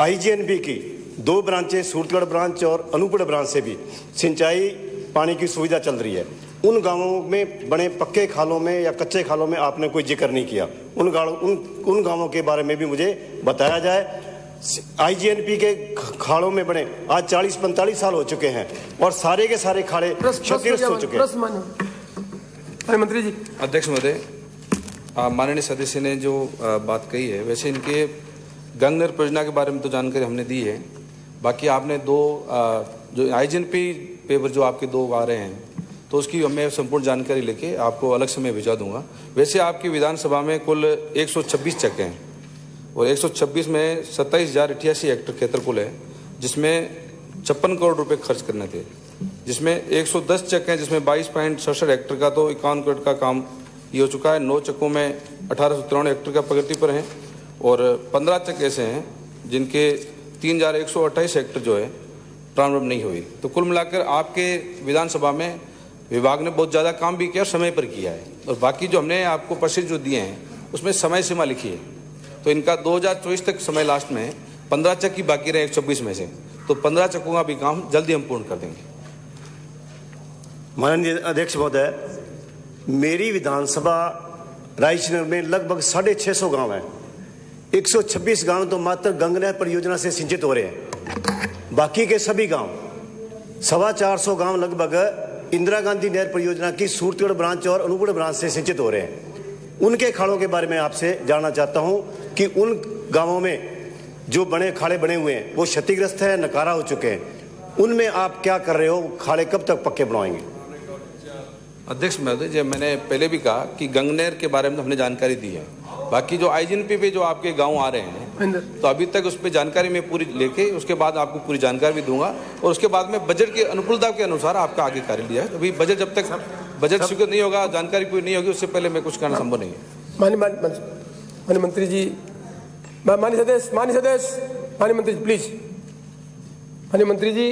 IGNB की 2 ब्रांचें, सूरतगढ़ ब्रांच और अनूपगढ़ ब्रांच से भी सिंचाई पानी की सुविधा चल रही है। उन गांवों में बने पक्के खालों में या कच्चे खालों में आपने कोई जिक्र नहीं किया। उन गांवों के बारे में भी मुझे बताया जाए। IGNB के खाड़ों में बने आज 40-45 साल हो चुके हैं और सारे के सारे खाड़े क्षतिग्रस्त हो चुके हैं। मंत्री जी। अध्यक्ष महोदय, माननीय सदस्य ने जो बात कही है, वैसे इनके गंग नहर परियोजना के बारे में तो जानकारी हमने दी है। बाकी आपने 2 जो IGNP पेपर जो आपके 2 आ रहे हैं, तो उसकी मैं संपूर्ण जानकारी लेके आपको अलग से मैं भिजवा दूंगा। वैसे आपकी विधानसभा में कुल 126 चक्के हैं और 126 में 27,088 हेक्टेयर क्षेत्र कुल है, जिसमें 56 करोड़ रुपए खर्च करने थे, जिसमें 110 चक्के हैं जिसमें 22.67 हेक्टेयर का तो 51 करोड़ का काम ये हो चुका है। 9 चक्कों में 1893 हेक्टेयर का प्रगति पर है और 15 चक ऐसे हैं जिनके 3,128 हेक्टेयर जो है प्रारंभ नहीं हुई। तो कुल मिलाकर आपके विधानसभा में विभाग ने बहुत ज़्यादा काम भी किया और समय पर किया है, और बाकी जो हमने आपको प्रशिक्षण जो दिए हैं उसमें समय सीमा लिखी है। तो इनका 2024 तक समय लास्ट में 15 चक की बाकी रहे 126 में से, तो 15 चक्कों का भी काम जल्दी हम पूर्ण कर देंगे। माननीय अध्यक्ष महोदय, मेरी विधानसभा रायचूर में लगभग 650 गांव हैं। 126 गांव तो मात्र गंग नहर परियोजना से सिंचित हो रहे हैं। बाकी के सभी गांव 425 गांव लगभग इंदिरा गांधी नहर परियोजना की सूरतगढ़ ब्रांच और अनूपगढ़ ब्रांच से सिंचित हो रहे हैं। उनके खाड़ों के बारे में आपसे जानना चाहता हूं कि उन गांवों में जो बड़े खाड़े बने हुए हैं वो क्षतिग्रस्त है, नकारा हो चुके हैं, उनमें आप क्या कर रहे हो? खाड़े कब तक पक्के बनाएंगे? अध्यक्ष महोदय, जब मैंने पहले भी कहा कि गंग नहर के बारे में हमने जानकारी दी है। बाकी जो IGNP पे जो आपके गांव आ रहे हैं, तो अभी तक उस पर जानकारी मैं पूरी लेके उसके बाद आपको पूरी जानकारी भी दूंगा, और उसके बाद में बजट की अनुकूलता के अनुसार आपका आगे कार्य लिया है। अभी बजट जब तक बजट स्वीकृत नहीं होगा, जानकारी पूरी नहीं होगी, उससे पहले मैं कुछ करना संभव नहीं है। माननीय मंत्री जी, माननीय मंत्री जी प्लीज। माननीय मंत्री जी,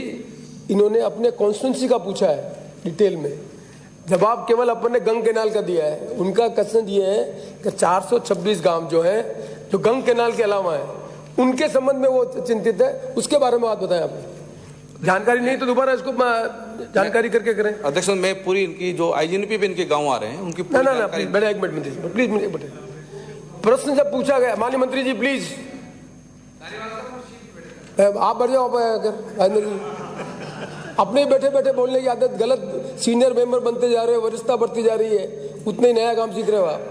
इन्होंने अपने कॉन्स्टिट्यूंसी का पूछा है डिटेल में, जवाब केवल अपने गंग कैनाल का दिया है। उनका क्वेश्चन ये है कि 426 गांव जो है जो गंग कैनाल के अलावा है, उनके संबंध में वो चिंतित है, उसके बारे में बात बताएं आप। जानकारी नहीं तो दोबारा इसको जानकारी करके करें। अध्यक्ष, मैं पूरी इनकी जो IGNP पे इनके गांव आ रहे हैं उनकी ना बेटा एक मिनट प्लीज। प्रश्न जब पूछा गया, माननीय मंत्री जी प्लीज आप बढ़ जाओ। राजेंद्र जी, अपने बैठे बैठे बोलने की आदत गलत, सीनियर मेंबर बनते जा रहे हो, वरिष्ठता बढ़ती जा रही है, उतने ही नया काम सीख रहे हो आप।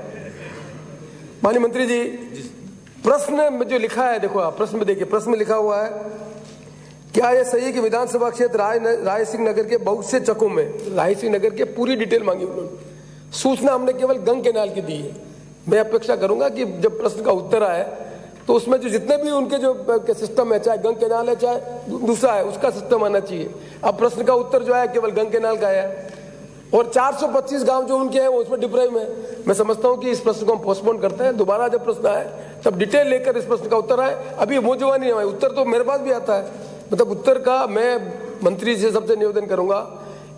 माननीय मंत्री जी, प्रश्न में जो लिखा है, देखो आप प्रश्न में देखिए, प्रश्न में लिखा हुआ है, क्या यह सही है कि विधानसभा क्षेत्र राय सिंह नगर के बहुत से चकों में, राय सिंह नगर के पूरी डिटेल मांगी उन्होंने, सूचना हमने केवल गंग कैनाल की दी है। मैं अपेक्षा करूंगा कि जब प्रश्न का उत्तर आए तो उसमें जो जितने भी उनके जो सिस्टम है, चाहे गंग कैनाल है चाहे दूसरा है, उसका सिस्टम आना चाहिए। अब प्रश्न का उत्तर जो है केवल गंग कैनाल का है और 425 गांव जो उनके हैं वो उसमें डिप्राइव में। मैं समझता हूं कि इस प्रश्न को हम पोस्टपोन करते हैं, दोबारा जब प्रश्न आए तब डिटेल लेकर इस प्रश्न का उत्तर आए। अभी मौजूदा नहीं है, उत्तर तो मेरे पास भी आता है, मतलब उत्तर का मैं मंत्री से सबसे निवेदन करूंगा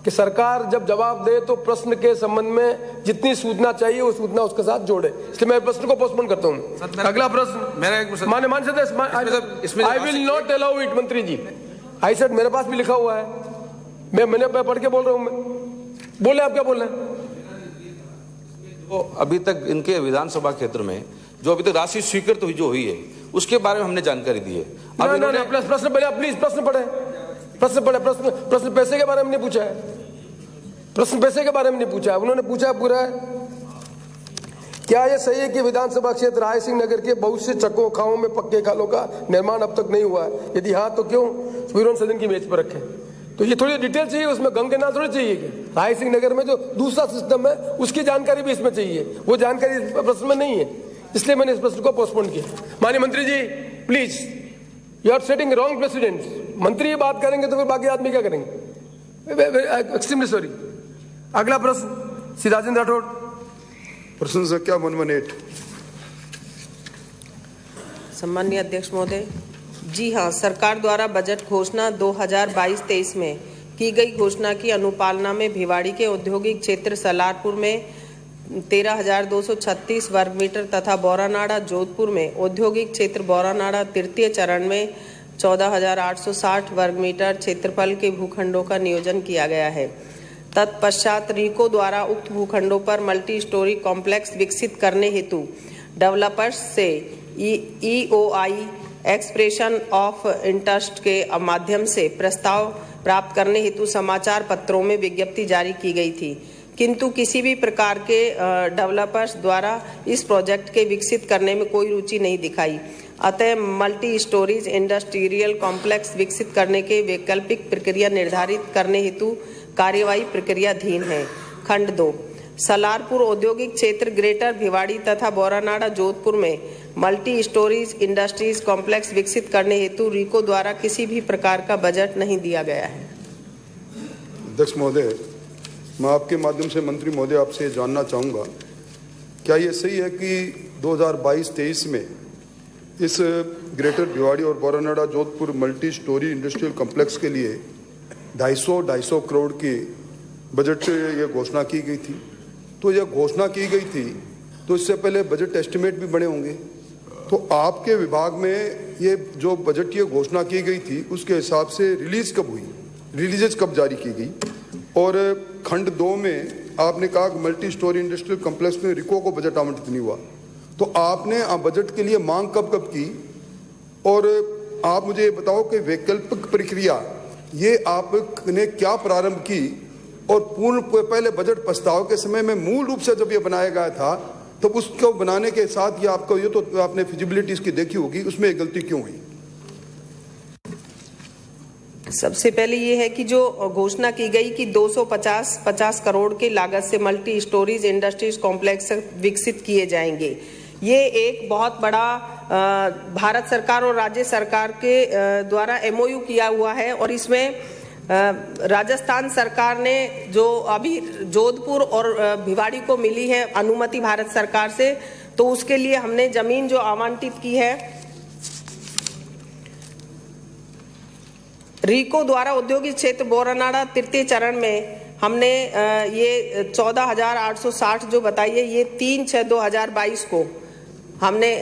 कि सरकार जब जवाब दे तो प्रश्न के संबंध में जितनी सूचना चाहिए वो सूचना उसके साथ जोड़े। इसलिए मैं प्रश्न को पोस्टपोन करता हूं। अगला प्रश्न मेरा एक प्रश्न, माननीय सदस्य, I will not allow it. मंत्री जी, आई सेड, मेरे पास भी लिखा हुआ है, मैंने पढ़ के बोल रहा हूं। मैं बोले, आप क्या बोल रहे हैं? तो अभी तक इनके विधानसभा क्षेत्र में जो अभी तक राशि स्वीकृत हुई जो हुई है उसके बारे में हमने जानकारी दी है। अब इन्होंने प्रश्न पढ़े, प्लीज प्रश्न पढ़े, प्रश्न पैसे के बारे में नहीं पूछा है, प्रश्न पैसे के बारे में नहीं पूछा है, उन्होंने पूछा पूरा है, क्या यह सही है कि विधानसभा क्षेत्र राय सिंह नगर के बहुत से चकों खाओं में पक्के खालों का निर्माण अब तक नहीं हुआ है? यदि हाँ तो क्यों विरोध सदन की मेज पर रखे? तो ये थोड़ी डिटेल चाहिए, उसमें गंग के नाम थोड़ी चाहिए कि राय सिंह नगर में जो दूसरा सिस्टम है उसकी जानकारी भी इसमें चाहिए, वो जानकारी प्रश्न में नहीं है, इसलिए मैंने इस प्रश्न को पोस्टपोन किया। माननीय मंत्री ji, please, you are setting wrong president. मंत्री बात करेंगे तो फिर बाकी आदमी क्या करेंगे? Extremely sorry. अगला प्रश्न श्री राजेंद्र राठौड़। प्रश्न संख्या 118। सम्माननीय अध्यक्ष महोदय, जी हाँ, सरकार द्वारा बजट घोषणा 2022-23 में की गई घोषणा की अनुपालना में भिवाड़ी के औद्योगिक क्षेत्र सलारपुर में 13,236 वर्ग मीटर तथा बौरानाड़ा जोधपुर में औद्योगिक क्षेत्र बौरानाड़ा तृतीय चरण में 14,860 वर्ग मीटर क्षेत्रफल के भूखंडों का नियोजन किया गया है। तत्पश्चात रीको द्वारा उक्त भूखंडों पर मल्टी स्टोरी कॉम्प्लेक्स विकसित करने हेतु डेवलपर्स से EOI एक्सप्रेशन ऑफ इंटरेस्ट के माध्यम से प्रस्ताव प्राप्त करने हेतु समाचार पत्रों में विज्ञप्ति जारी की गई थी, किंतु किसी भी प्रकार के डेवलपर्स द्वारा इस प्रोजेक्ट के विकसित करने में कोई रुचि नहीं दिखाई। अतः मल्टी स्टोरीज इंडस्ट्रियल कॉम्प्लेक्स विकसित करने के वैकल्पिक प्रक्रिया निर्धारित करने हेतु कार्यवाही प्रक्रियाधीन है। खंड 2, सलारपुर औद्योगिक क्षेत्र ग्रेटर भिवाड़ी तथा बौरानाड़ा जोधपुर में मल्टी स्टोरीज इंडस्ट्रीज कॉम्प्लेक्स विकसित करने हेतु रीको द्वारा किसी भी प्रकार का बजट नहीं दिया गया है। अध्यक्ष महोदय, मैं आपके माध्यम से मंत्री महोदय आपसे जानना चाहूँगा, क्या ये सही है कि 2022-23 में इस ग्रेटर भिवाड़ी और Boranada Jodhpur multi storey industrial complex के लिए 250 करोड़ की बजट ये घोषणा की गई थी? तो यह घोषणा की गई थी तो इससे पहले बजट एस्टिमेट भी बने होंगे, तो आपके विभाग में ये जो बजट की घोषणा की गई थी उसके हिसाब से रिलीज कब हुई, रिलीजेस कब जारी की गई? और खंड 2 में आपने कहा कि मल्टी स्टोरी इंडस्ट्रियल कॉम्प्लेक्स में रिको को बजट आवंटित नहीं हुआ, तो आपने बजट के लिए मांग कब की? और आप मुझे ये बताओ कि वैकल्पिक प्रक्रिया ये आपने क्या प्रारंभ की? और पूर्ण पहले बजट प्रस्ताव के समय में मूल रूप से जब ये बनाया गया था तो उसको बनाने के साथ ये आपको ये तो आपने फिजिबिलिटी इसकी देखी होगी, उसमें एक गलती क्यों हुई? सबसे पहले ये है कि जो घोषणा की गई कि 250 करोड़ के लागत से मल्टी स्टोरीज इंडस्ट्रीज कॉम्प्लेक्स विकसित किए जाएंगे, ये एक बहुत बड़ा भारत सरकार और राज्य सरकार के द्वारा MOU किया हुआ है। और इसमें राजस्थान सरकार ने जो अभी जोधपुर और भिवाड़ी को मिली है अनुमति भारत सरकार से, तो उसके लिए हमने जमीन जो आवंटित की है रीको द्वारा औद्योगिक क्षेत्र बौरानाड़ा तृतीय चरण में हमने ये 14,860 जो बताई है, ये 3/6/2022 को हमने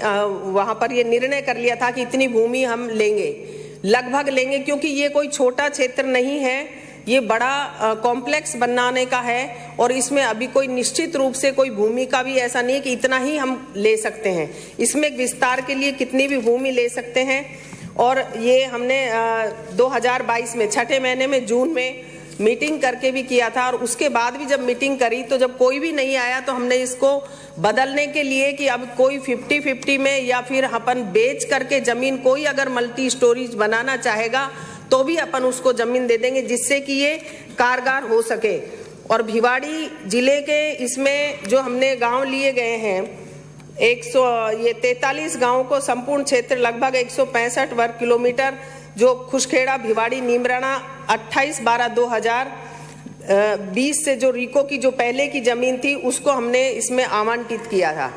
वहां पर ये निर्णय कर लिया था कि इतनी भूमि हम लेंगे, लगभग लेंगे, क्योंकि ये कोई छोटा क्षेत्र नहीं है, ये बड़ा कॉम्प्लेक्स बनाने का है और इसमें अभी कोई निश्चित रूप से कोई भूमि का भी ऐसा नहीं है कि इतना ही हम ले सकते हैं। इसमें विस्तार के लिए कितनी भी भूमि ले सकते हैं। और ये हमने 2022 में छठे महीने में जून में मीटिंग करके भी किया था, और उसके बाद भी जब मीटिंग करी तो जब कोई भी नहीं आया तो हमने इसको बदलने के लिए कि अब कोई 50-50 में या फिर अपन बेच करके जमीन, कोई अगर मल्टी स्टोरेज बनाना चाहेगा तो भी अपन उसको जमीन दे देंगे, जिससे कि ये कारगर हो सके। और भिवाड़ी जिले के इसमें जो हमने गांव लिए गए हैं 43 गांवों को संपूर्ण क्षेत्र लगभग 165 वर्ग किलोमीटर, जो खुशखेड़ा भिवाड़ी नीमराना 28/12/2020 से जो रीको की जो पहले की जमीन थी उसको हमने इसमें आवंटित किया था।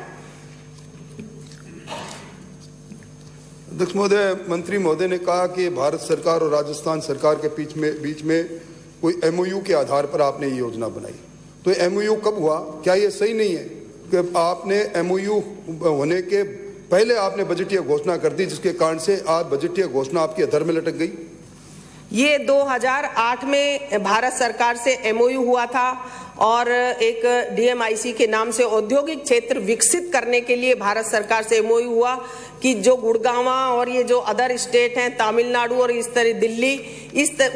अध्यक्ष महोदय, मंत्री महोदय ने कहा कि भारत सरकार और राजस्थान सरकार के बीच में कोई MOU के आधार पर आपने ये योजना बनाई, तो MOU कब हुआ? क्या ये सही नहीं है कि आपने MOU होने के पहले आपने बजटीय घोषणा कर दी, जिसके कारण से आज बजटीय घोषणा आपकी अधर में लटक गई? ये 2008 में भारत सरकार से MOU हुआ था और एक DMIC के नाम से औद्योगिक क्षेत्र विकसित करने के लिए भारत सरकार से MOU हुआ कि जो गुड़गांवा और ये जो अदर स्टेट हैं तमिलनाडु और इस तरह दिल्ली,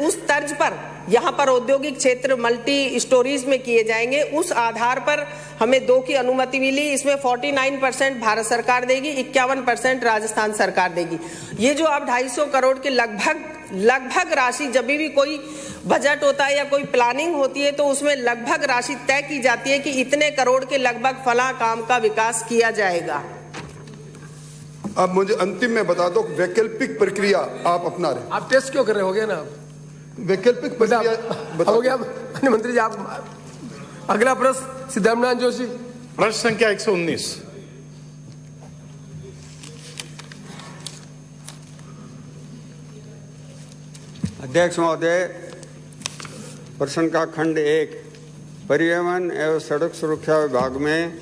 उस तर्ज पर यहाँ पर औद्योगिक क्षेत्र मल्टी स्टोरीज में किए जाएंगे। उस आधार पर हमें 2 की अनुमति मिली। इसमें 49% भारत सरकार देगी, 51% राजस्थान सरकार देगी। ये जो आप 250 करोड़ के लगभग राशि, जब भी कोई बजट होता है या कोई प्लानिंग होती है तो उसमें लगभग राशि तय की जाती है कि इतने करोड़ के लगभग फला काम का विकास किया जाएगा। अब मुझे अंतिम में बता दो, वैकल्पिक प्रक्रिया आप अपना रहे। आप टेस्ट क्यों कर रहे हो गया ना? आप वैकल्पिक प्रक्रिया हो गया। मंत्री जी, आप अगला प्रश्न सिद्धार्थनाथ जोशी, प्रश्न संख्या 119। अध्यक्ष महोदय, प्रश्न का खंड 1, परिवहन एवं सड़क सुरक्षा विभाग में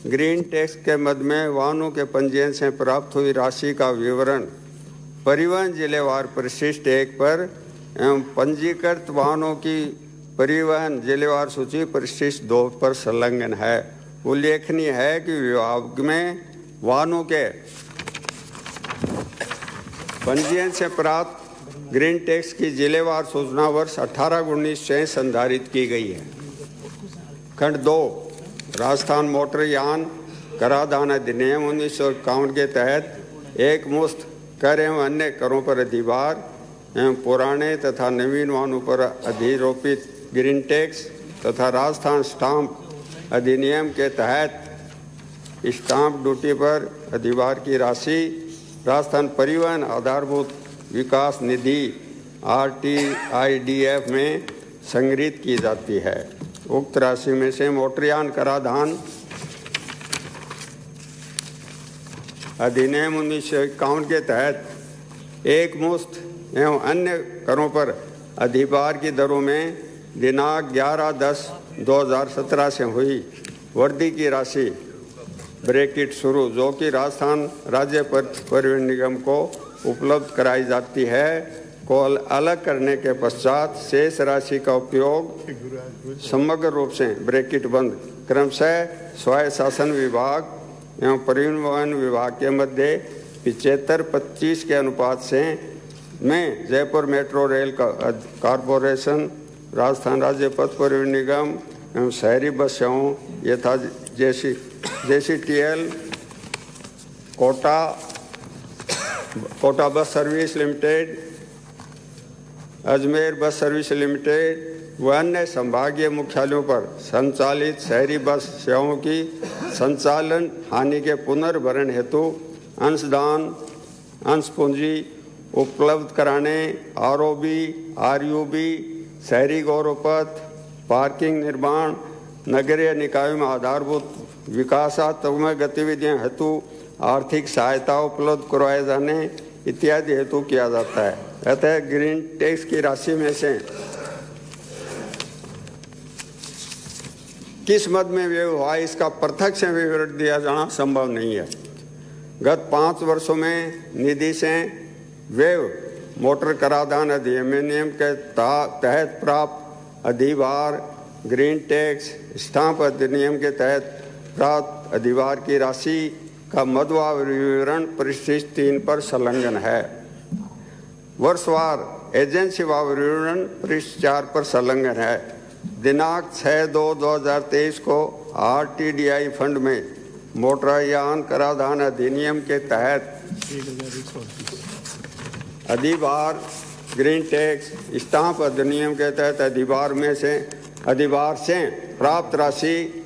ग्रीन टैक्स के मद में वाहनों के पंजीयन से प्राप्त हुई राशि का विवरण परिवहन जिलेवार परिशिष्ट 1 पर एवं पंजीकृत वाहनों की परिवहन जिलेवार सूची परिशिष्ट 2 पर संलग्न है। उल्लेखनीय है कि विभाग में वाहनों के पंजीयन से प्राप्त ग्रीन टैक्स की जिलेवार सूचना वर्ष 18-19 से संधारित की गई है। खंड 2, राजस्थान मोटर यान कराधान अधिनियम 1951 के तहत एक मुश्त कर एवं अन्य करों पर अधिभार एवं पुराने तथा नवीन वाहनों पर अधिरोपित ग्रीन टैक्स तथा राजस्थान स्टाम्प अधिनियम के तहत स्टाम्प ड्यूटी पर अधिभार की राशि राजस्थान परिवहन आधारभूत विकास निधि RTIDF में संग्रहित की जाती है। उक्त राशि में से मोटरयान कराधान अधिनियम 1951 के तहत एक मुश्त एवं अन्य करों पर अधिभार की दरों में दिनांक 11/10/2017 से हुई वृद्धि की राशि ब्रैकेट शुरू, जो कि राजस्थान राज्य परिवहन निगम को उपलब्ध कराई जाती है, को अलग करने के पश्चात शेष राशि का उपयोग समग्र रूप से ब्रैकेट बंद क्रमशः स्वायत्त शासन विभाग एवं परिवहन विभाग के मध्य 75-25 के अनुपात से में Jaipur metro rail corporation, Rajasthan राज्य पथ परिवहन निगम एवं शहरी बस सेवाओं यथा JCTL, Kota bus service limited, Ajmer bus service limited व अन्य संभागीय मुख्यालयों पर संचालित शहरी बस सेवाओं की संचालन हानि के पुनर्भरण हेतु अंशदान अंश पूंजी उपलब्ध कराने ROB, RUB, शहरी गौरवपथ, पार्किंग निर्माण, नगरीय निकायों में आधारभूत विकासात्मक गतिविधियों हेतु आर्थिक सहायता उपलब्ध करवाए जाने इत्यादि हेतु किया जाता है। अतः ग्रीन टैक्स की राशि में से किस मद में व्यय हुआ इसका प्रत्यक्ष विवरण दिया जाना संभव नहीं है। गत 5 वर्षों में निधि से व्यय मोटर कराधान अधिनियम के तहत प्राप्त अधिभार, ग्रीन टैक्स, स्टाम्प अधिनियम के तहत प्राप्त अधिभार की राशि का मदवा विवरण परिशिष्ट 3 पर संलग्न है। वर्षवार एजेंसी व विवरण पृष्ठ 4 पर संलग्न है। दिनांक 6/2/2023 को RTDI फंड में मोटरयान कराधान अधिनियम के तहत अधिभार, ग्रीन टैक्स, स्टाम्प अधिनियम के तहत अधिभार से प्राप्त राशि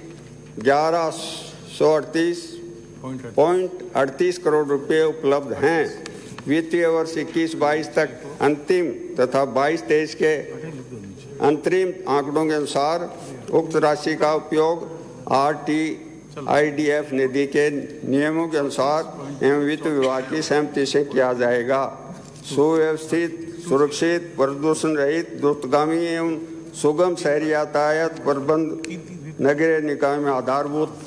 1138.38 करोड़ रुपए उपलब्ध हैं। वित्तीय वर्ष 21-22 तक अंतिम तथा 22-23 के अंतरिम आंकड़ों के अनुसार उक्त राशि का उपयोग RTIDF निधि के नियमों के अनुसार एवं वित्त विभाग की सहमति से किया जाएगा। सुव्यवस्थित, सुरक्षित, प्रदूषण रहित, द्रुतगामी एवं सुगम शहरी यातायात प्रबंध, नगरीय निकाय में आधारभूत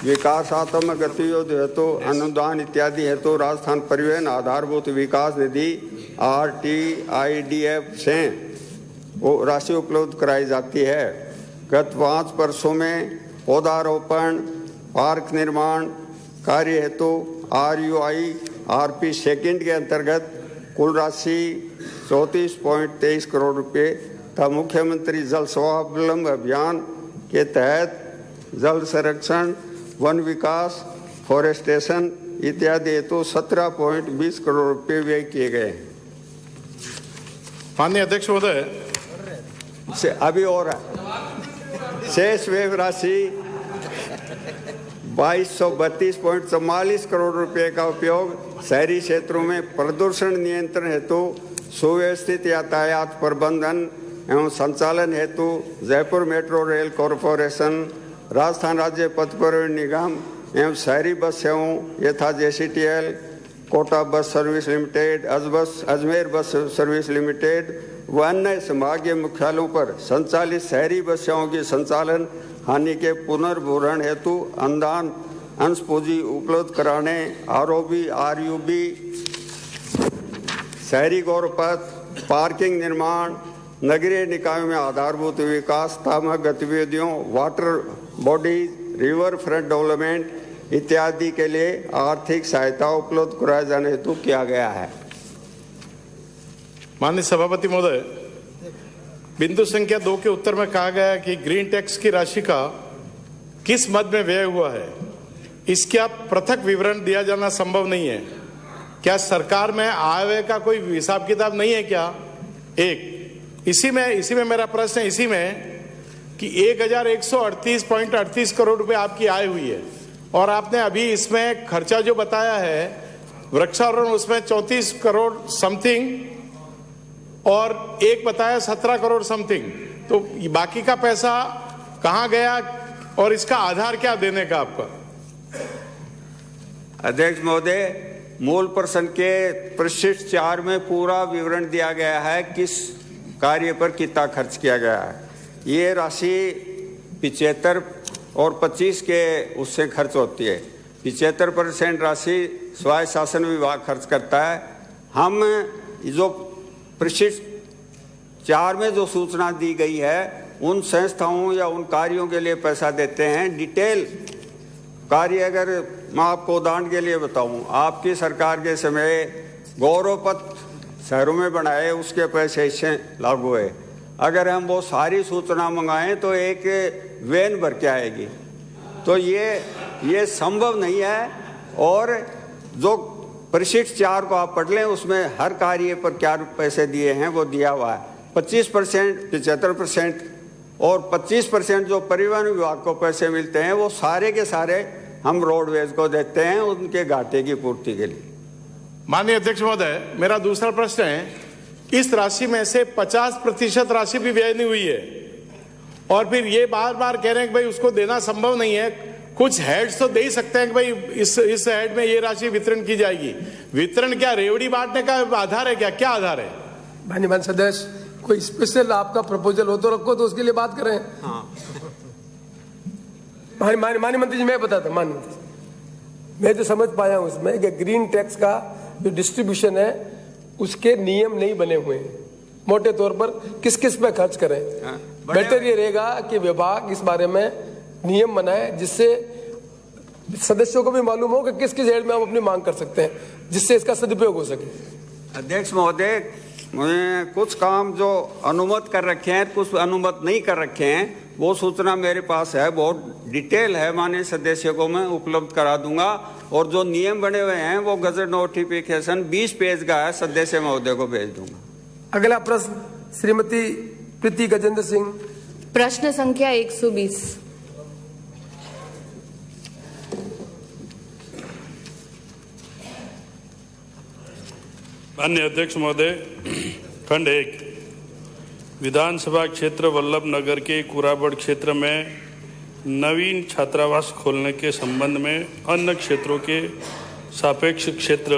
विकासात्मक गतिविधियों हेतु अनुदान इत्यादि हेतु राजस्थान परिवहन आधारभूत विकास निधि RTIDF से राशि उपलब्ध कराई जाती है। गत 5 वर्षों में पौधारोपण, पार्क निर्माण कार्य हेतु RUI-RP सेकंड के अंतर्गत कुल राशि 34.23 करोड़ रुपए तथा मुख्यमंत्री जल स्वावलंबन अभियान के तहत जल संरक्षण, वन विकास, फॉरेस्टेशन इत्यादि हेतु 17.20 करोड़ रुपए व्यय किए गए। माननीय अध्यक्ष महोदय, अभी और शेष व्यय राशि 2232.44 करोड़ रुपए का उपयोग शहरी क्षेत्रों में प्रदूषण नियंत्रण हेतु सुव्यवस्थित यातायात प्रबंधन एवं संचालन हेतु Jaipur metro rail corporation, Rajasthan राज्य पथ परिवहन निगम एवं शहरी बस सेवाओं यथा JCTL, Kota bus service limited, Ajmer bus service limited व अन्य संभागीय मुख्यालयों पर संचालित शहरी बस सेवाओं की संचालन हानि के पुनर्भरण हेतु अनुदान अंश पूंजी उपलब्ध कराने, ROB, RUB, शहरी गौरपथ, पार्किंग निर्माण, नगरीय निकायों में आधारभूत विकासात्मक गतिविधियों, water bodies, river front development इत्यादि के लिए आर्थिक सहायता उपलब्ध कराए जाने हेतु किया गया है। माननीय सभापति महोदय, बिंदु संख्या 2 के उत्तर में कहा गया है कि ग्रीन टैक्स की राशि का किस मद में व्यय हुआ है, इसका पृथक विवरण दिया जाना संभव नहीं है। क्या सरकार में आय व्यय का कोई हिसाब किताब नहीं है क्या? इसी में मेरा प्रश्न है, इसी में कि 1138.38 करोड़ रुपए आपकी आय हुई है और आपने अभी इसमें खर्चा जो बताया है वृक्षारोपण उसमें 34 करोड़ समथिंग और एक बताया 17 करोड़ समथिंग, तो बाकी का पैसा कहां गया और इसका आधार क्या देने का आपका? अध्यक्ष महोदय, मूल प्रश्न के पृष्ठ 4 में पूरा विवरण दिया गया है किस कार्य पर कितना खर्च किया गया है। ये राशि 75 और 25 के उससे खर्च होती है। 75% राशि स्वायत्त शासन विभाग खर्च करता है। हम जो पृष्ठ 4 में जो सूचना दी गई है उन संस्थाओं या उन कार्यों के लिए पैसा देते हैं। डिटेल कार्य अगर मैं आपको उदाहरण के लिए बताऊं, आपकी सरकार के समय गौरवपथ शहरों में बनाए, उसके पैसे इससे लागू है। अगर हम वो सारी सूचना मंगाएं तो एक वैन भर के आएगी, तो ये संभव नहीं है। और जो पृष्ठ 4 को आप पढ़ लें, उसमें हर कार्य पर क्या पैसे दिए हैं वो दिया हुआ है। 25%, 75% और 25% जो परिवहन विभाग को पैसे मिलते हैं वो सारे के सारे हम रोडवेज को देते हैं उनके घाटे की पूर्ति के लिए। माननीय अध्यक्ष महोदय, मेरा दूसरा प्रश्न है, इस राशि में से 50% राशि भी व्यय नहीं हुई है और फिर ये बार बार कह रहे हैं कि भाई उसको देना संभव नहीं है। कुछ हेड्स तो दे ही सकते हैं कि भाई इस हेड में ये राशि वितरण की जाएगी। वितरण क्या रेवड़ी बांटने का आधार है क्या आधार है? माननीय सदस्य, कोई स्पेशल आपका प्रपोजल हो तो रखो, तो उसके लिए बात करें। हाँ। माननीय मंत्री जी, मैं बताता हूँ, माननीय मैं जो समझ पाया हूँ उसमें कि ग्रीन टैक्स का जो डिस्ट्रीब्यूशन है उसके नियम नहीं बने हुए हैं। मोटे तौर पर किस किस पे खर्च करें। बेटर ये रहेगा कि विभाग इस बारे में नियम बनाए जिससे सदस्यों को भी मालूम हो कि किस किस हेड में हम अपनी मांग कर सकते हैं, जिससे इसका सदुपयोग हो सके। अध्यक्ष महोदय, कुछ काम जो अनुमत कर रखे हैं, कुछ अनुमत नहीं कर रखे हैं, वो सूचना मेरे पास है, बहुत डिटेल है, माननीय सदस्य को मैं उपलब्ध करा दूंगा। और जो नियम बने हुए हैं वो गजट नोटिफिकेशन 20 पेज का है, सदस्य महोदय को भेज दूंगा। अगला प्रश्न श्रीमती प्रीति गजेंद्र सिंह। प्रश्न संख्या 120। माननीय अध्यक्ष महोदय, खंड 1 विधानसभा क्षेत्र वल्लभ नगर के कुराबड़ क्षेत्र में नवीन छात्रावास खोलने के संबंध में अन्य क्षेत्रों के सापेक्ष क्षेत्र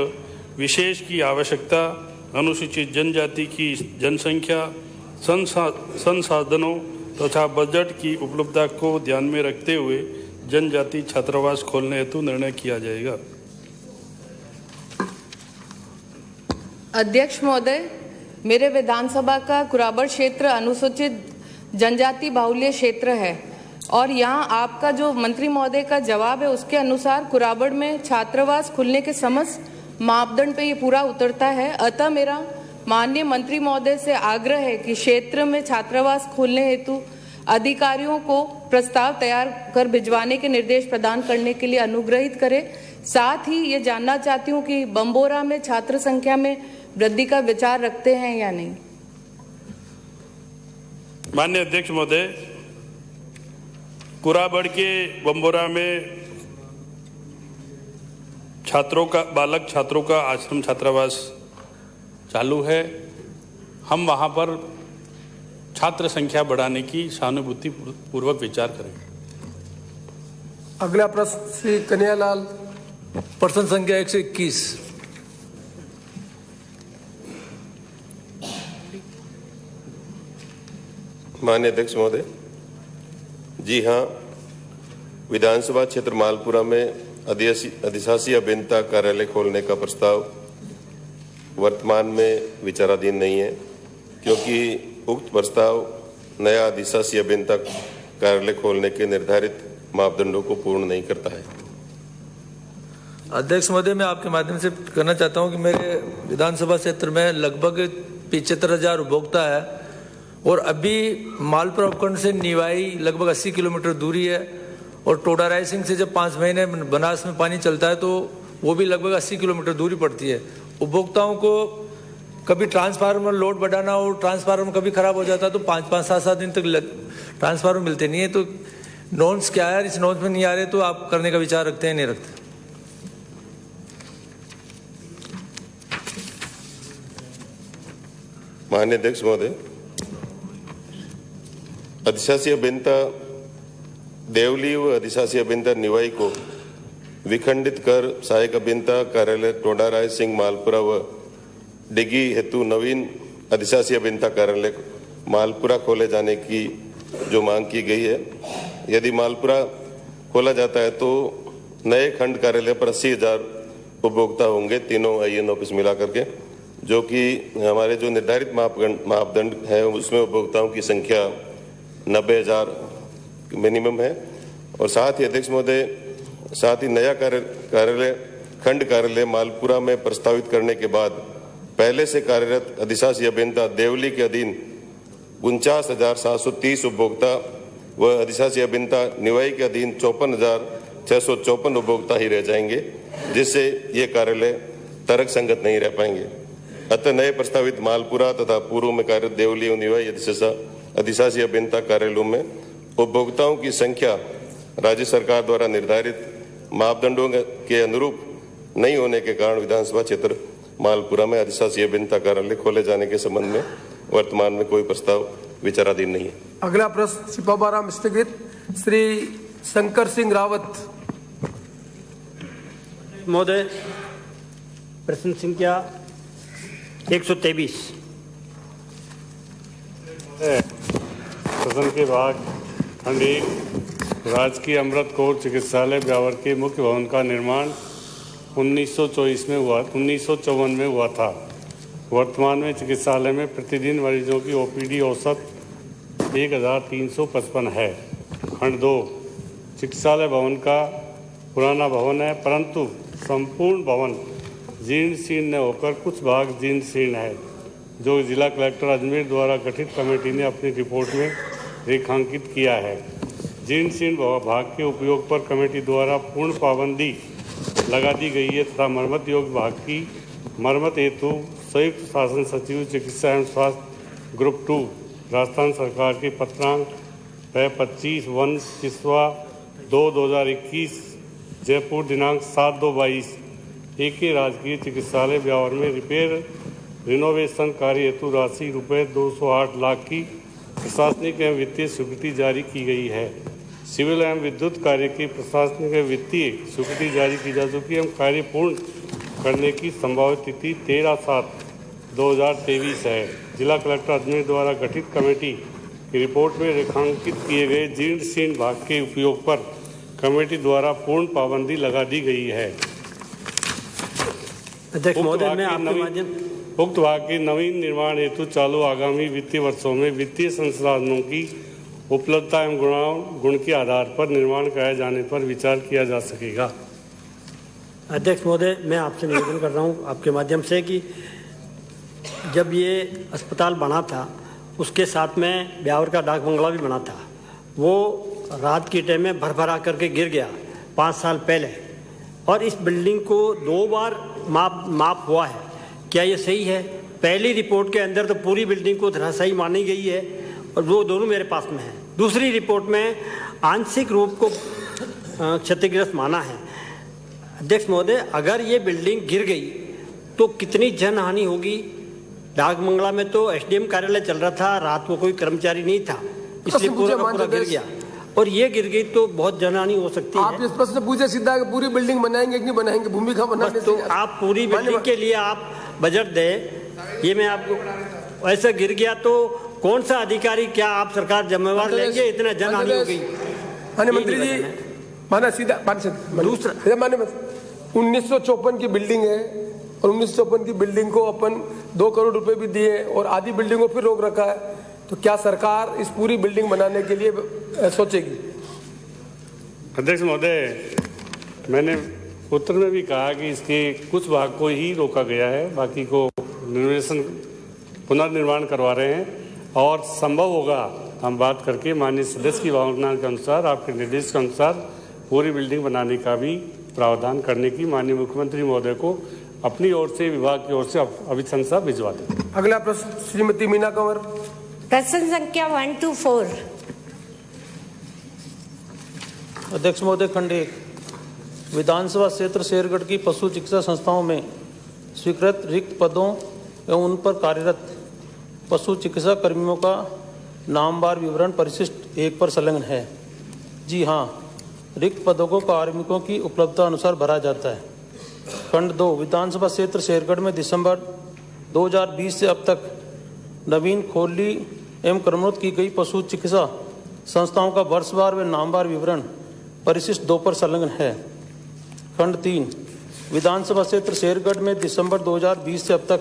विशेष की आवश्यकता, अनुसूचित जनजाति की जनसंख्या, संसाधनों तथा बजट की उपलब्धता को ध्यान में रखते हुए जनजाति छात्रावास खोलने हेतु निर्णय किया जाएगा। अध्यक्ष महोदय, मेरे विधानसभा का कुराबड़ क्षेत्र अनुसूचित जनजाति बाहुल्य क्षेत्र है और यहाँ आपका जो मंत्री महोदय का जवाब है उसके अनुसार कुराबड़ में छात्रावास खुलने के समस्त मापदंड पे ये पूरा उतरता है। अतः मेरा माननीय मंत्री महोदय से आग्रह है कि क्षेत्र में छात्रावास खोलने हेतु अधिकारियों को प्रस्ताव तैयार कर भिजवाने के निर्देश प्रदान करने के लिए अनुग्रहित करें। साथ ही ये जानना चाहती हूँ कि बम्बोरा में छात्र संख्या में वृद्धि का विचार रखते हैं या नहीं। माननीय अध्यक्ष महोदय, कुराबड़ के बम्बोरा में बालक छात्रों का आश्रम छात्रावास चालू है। हम वहां पर छात्र संख्या बढ़ाने की सहानुभूति पूर्वक विचार करेंगे। अगला प्रश्न श्री कन्हैयालाल। प्रश्न संख्या 121। माननीय अध्यक्ष महोदय, जी हाँ, विधानसभा क्षेत्र मालपुरा में अधिशासी अभियंता कार्यालय खोलने का प्रस्ताव वर्तमान में विचाराधीन नहीं है, क्योंकि उक्त प्रस्ताव नया अधिशासी अभियंता कार्यालय खोलने के निर्धारित मापदंडों को पूर्ण नहीं करता है। अध्यक्ष महोदय, मैं आपके माध्यम से कहना चाहता हूं कि मेरे विधानसभा क्षेत्र में लगभग 75,000 उपभोक्ता है और अभी मालपुरा उपखंड से निवाई लगभग 80 किलोमीटर दूरी है और टोडा रायसिंह से जब 5 महीने बनास में पानी चलता है तो वो भी लगभग 80 किलोमीटर दूरी पड़ती है। उपभोक्ताओं को कभी ट्रांसफार्मर लोड बढ़ाना हो, ट्रांसफार्मर कभी खराब हो जाता है तो 5-5, 7-7 दिन तक ट्रांसफार्मर मिलते नहीं है। तो नॉर्म्स क्या है, इस नॉर्म्स में नहीं आ रहे तो आप करने का विचार रखते हैं नहीं रखते? माननीय अध्यक्ष महोदय, अधिशासी अभियंता देवली व अधिशासी अभियंता निवाई को विखंडित कर सहायक अभियंता कार्यालय टोडा राय सिंह मालपुरा व डिगी हेतु नवीन अधिशासी अभियंता कार्यालय मालपुरा खोले जाने की जो मांग की गई है, यदि मालपुरा खोला जाता है तो नए खंड कार्यालय पर 80,000 उपभोक्ता होंगे, तीनों आईएन ऑफिस मिला करके, जो कि हमारे जो निर्धारित मापदंड है उसमें उपभोक्ताओं की संख्या 90,000 मिनिमम है। और साथ ही अध्यक्ष महोदय, साथ ही नया कार्यालय खंड कार्यालय मालपुरा में प्रस्तावित करने के बाद पहले से कार्यरत अधिशासी अभियंता देवली के अधीन 49,730 उपभोक्ता व अधिशासी अभियंता निवाई के अधीन 54,654 उपभोक्ता ही रह जाएंगे, जिससे ये कार्यालय तर्क संगत नहीं रह पाएंगे। अतः नए प्रस्तावित मालपुरा तथा पूर्व में कार्यरत देवली और निवाई अधिशासी अभियंता कार्यालयों में उपभोक्ताओं की संख्या राज्य सरकार द्वारा निर्धारित मापदंडों के अनुरूप नहीं होने के कारण विधानसभा क्षेत्र मालपुरा में अधिशासी अभियंता कार्यालय खोले जाने के संबंध में वर्तमान में कोई प्रस्ताव विचाराधीन नहीं है। अगला प्रश्न सिपाबाराम स्थगित श्री शंकर सिंह रावत महोदय। प्रश्न संख्या 123। सदन के भाग खंड 1 राजकीय अमृत कौर चिकित्सालय ब्यावर के मुख्य भवन का निर्माण 1954 में हुआ था। वर्तमान में चिकित्सालय में प्रतिदिन मरीजों की ओपीडी औसत 1,355 है। खंड 2 चिकित्सालय भवन का पुराना भवन है, परंतु संपूर्ण भवन जीर्ण शीर्ण न होकर कुछ भाग जीर्ण शीर्ण है, जो जिला कलेक्टर अजमेर द्वारा गठित कमेटी ने अपनी रिपोर्ट में रेखांकित किया है। जीर्ण शीर्ण भाग के उपयोग पर कमेटी द्वारा पूर्ण पाबंदी लगा दी गई है तथा मरम्मत योग्य भाग की मरम्मत हेतु संयुक्त शासन सचिव चिकित्सा एवं स्वास्थ्य ग्रुप 2 राजस्थान सरकार के पत्रांक 25/1 जयपुर दिनांक 7/2/22 एक राजकीय चिकित्सालय ब्यावर में रिपेयर रिनोवेशन कार्य हेतु राशि रुपये 208 लाख की प्रशासनिक एवं वित्तीय स्वीकृति जारी की गई है। सिविल एवं विद्युत कार्य की प्रशासनिक एवं वित्तीय स्वीकृति जारी की जा चुकी एवं कार्य पूर्ण करने की संभावित तिथि 13/7/2023 है। जिला कलेक्टर अजमेर द्वारा गठित कमेटी की रिपोर्ट में रेखांकित किए गए जीर्ण शीर्ण भाग के उपयोग पर कमेटी द्वारा पूर्ण पाबंदी लगा दी गई है। अध्यक्ष महोदय, मैं आपके माध्यम उक्त भाग के नवीन निर्माण हेतु चालू आगामी वित्तीय वर्षों में वित्तीय संसाधनों की उपलब्धता एवं गुण के आधार पर निर्माण कराए जाने पर विचार किया जा सकेगा। अध्यक्ष महोदय, मैं आपसे निवेदन कर रहा हूं आपके माध्यम से कि जब ये अस्पताल बना था उसके साथ में ब्यावर का डाक बंगला भी बना था। वो रात के टाइम में भरभरा करके गिर गया 5 साल पहले, और इस बिल्डिंग को 2 बार माप हुआ है। क्या ये सही है? पहली रिपोर्ट के अंदर तो पूरी बिल्डिंग को धराशायी मानी गई है और वो दोनों मेरे पास में है। दूसरी रिपोर्ट में आंशिक रूप को क्षतिग्रस्त माना है। अध्यक्ष महोदय, अगर ये बिल्डिंग गिर गई तो कितनी जनहानि होगी? डाक बंगला में तो एसडीएम कार्यालय चल रहा था, रात को कोई कर्मचारी नहीं था, इसलिए पूरा का पूरा गिर गया, और ये गिर गई तो बहुत जनहानि हो सकती है। आप इस प्रश्न पूछे सीधा कि पूरी बिल्डिंग बनाएंगे कि नहीं बनाएंगे, भूमिका बनाने तो आप पूरी बिल्डिंग के लिए आप बजट दें। ये मैं आपको ऐसा गिर गया तो कौन सा अधिकारी, क्या आप सरकार जिम्मेवार लेंगे? इतना जनहानि हो गई। माननीय मंत्री जी, माना सीधा दूसरा माननीय 1954 की बिल्डिंग है और 1954 की बिल्डिंग को अपन 2 करोड़ रुपए भी दिए और आधी बिल्डिंग को फिर रोक रखा है, तो क्या सरकार इस पूरी बिल्डिंग बनाने के लिए सोचेगी? अध्यक्ष महोदय, मैंने उत्तर में भी कहा कि इसके कुछ भाग को ही रोका गया है, बाकी को पुनर्निर्माण करवा रहे हैं और संभव होगा हम बात करके माननीय सदस्य की भावना के अनुसार, आपके निर्देश के अनुसार पूरी बिल्डिंग बनाने का भी प्रावधान करने की माननीय मुख्यमंत्री महोदय को अपनी ओर से, विभाग की ओर से अभिशंसा भिजवा दें। अगला प्रश्न श्रीमती मीना कंवर। प्रश्न संख्या 124। अध्यक्ष महोदय, खंड 1 विधानसभा क्षेत्र शेरगढ़ की पशु चिकित्सा संस्थाओं में स्वीकृत रिक्त पदों एवं उन पर कार्यरत पशु चिकित्सा कर्मियों का नामवार विवरण परिशिष्ट 1 पर संलग्न है। जी हाँ, रिक्त पदों को कार्मिकों की उपलब्धता अनुसार भरा जाता है। खंड 2 विधानसभा क्षेत्र शेरगढ़ में दिसंबर 2020 से अब तक नवीन खोली एवं क्रमबद्ध की गई पशु चिकित्सा संस्थाओं का वर्षवार व नामवार विवरण परिशिष्ट 2 पर संलग्न है। खंड 3 विधानसभा क्षेत्र शेरगढ़ में दिसंबर 2020 से अब तक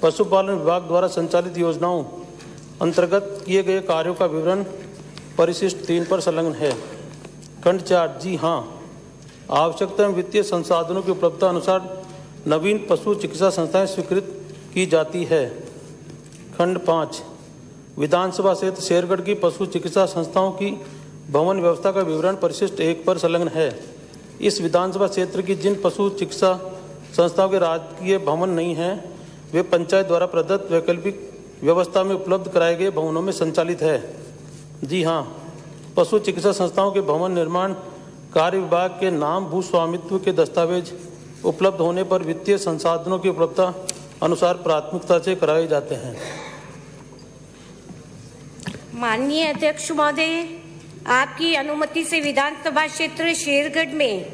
पशुपालन विभाग द्वारा संचालित योजनाओं अंतर्गत किए गए कार्यों का विवरण परिशिष्ट 3 पर संलग्न है। खंड 4 जी हाँ, आवश्यकता एवं वित्तीय संसाधनों की उपलब्धता अनुसार नवीन पशु चिकित्सा संस्थाएं स्वीकृत की जाती है। खंड 5 विधानसभा क्षेत्र शेरगढ़ की पशु चिकित्सा संस्थाओं की भवन व्यवस्था का विवरण परिशिष्ट 1 पर संलग्न है। इस विधानसभा क्षेत्र की जिन पशु चिकित्सा संस्थाओं के राजकीय भवन नहीं हैं, वे पंचायत द्वारा प्रदत्त वैकल्पिक व्यवस्था में उपलब्ध कराए गए भवनों में संचालित है। जी हाँ, पशु चिकित्सा संस्थाओं के भवन निर्माण कार्य विभाग के नाम भू स्वामित्व के दस्तावेज उपलब्ध होने पर वित्तीय संसाधनों की उपलब्धता अनुसार प्राथमिकता से कराए जाते हैं। माननीय अध्यक्ष महोदय, आपकी अनुमति से विधानसभा क्षेत्र शेरगढ़ में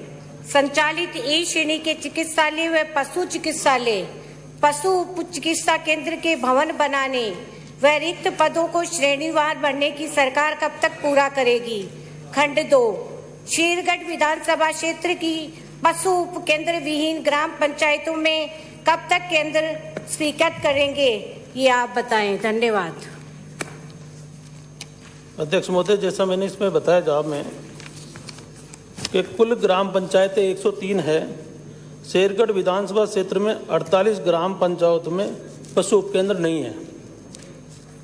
संचालित ए श्रेणी के चिकित्सालय व पशु चिकित्सालय, पशु उप चिकित्सा केंद्र के भवन बनाने व रिक्त पदों को श्रेणीवार भरने की सरकार कब तक पूरा करेगी? खंड 2 शेरगढ़ विधानसभा क्षेत्र की पशु उप केंद्र विहीन ग्राम पंचायतों में कब तक केंद्र स्वीकृत करेंगे, ये आप बताएं। धन्यवाद। अध्यक्ष महोदय, जैसा मैंने इसमें बताया जवाब में कि कुल ग्राम पंचायतें 103 है, शेरगढ़ विधानसभा क्षेत्र में 48 ग्राम पंचायत में पशु उपकेंद्र नहीं है।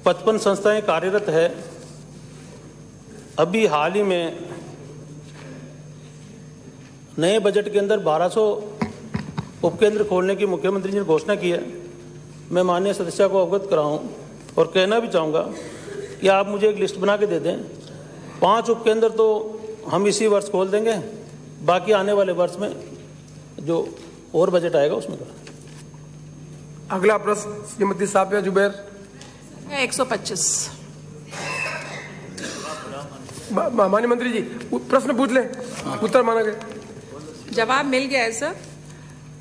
55 संस्थाएं कार्यरत है। अभी हाल ही में नए बजट के अंदर 1200 उपकेंद्र खोलने की मुख्यमंत्री जी ने घोषणा की है। मैं माननीय सदस्य को अवगत कराऊं और कहना भी चाहूँगा कि आप मुझे एक लिस्ट बना के दे दें। 5 उपकेंद्र तो हम इसी वर्ष खोल देंगे, बाकी आने वाले वर्ष में जो और बजट आएगा उसमें करें। अगला प्रश्न श्रीमती साफिया जुबैर। 125। माननीय मंत्री जी प्रश्न पूछ लें, उत्तर माना गया। जवाब मिल गया है सर।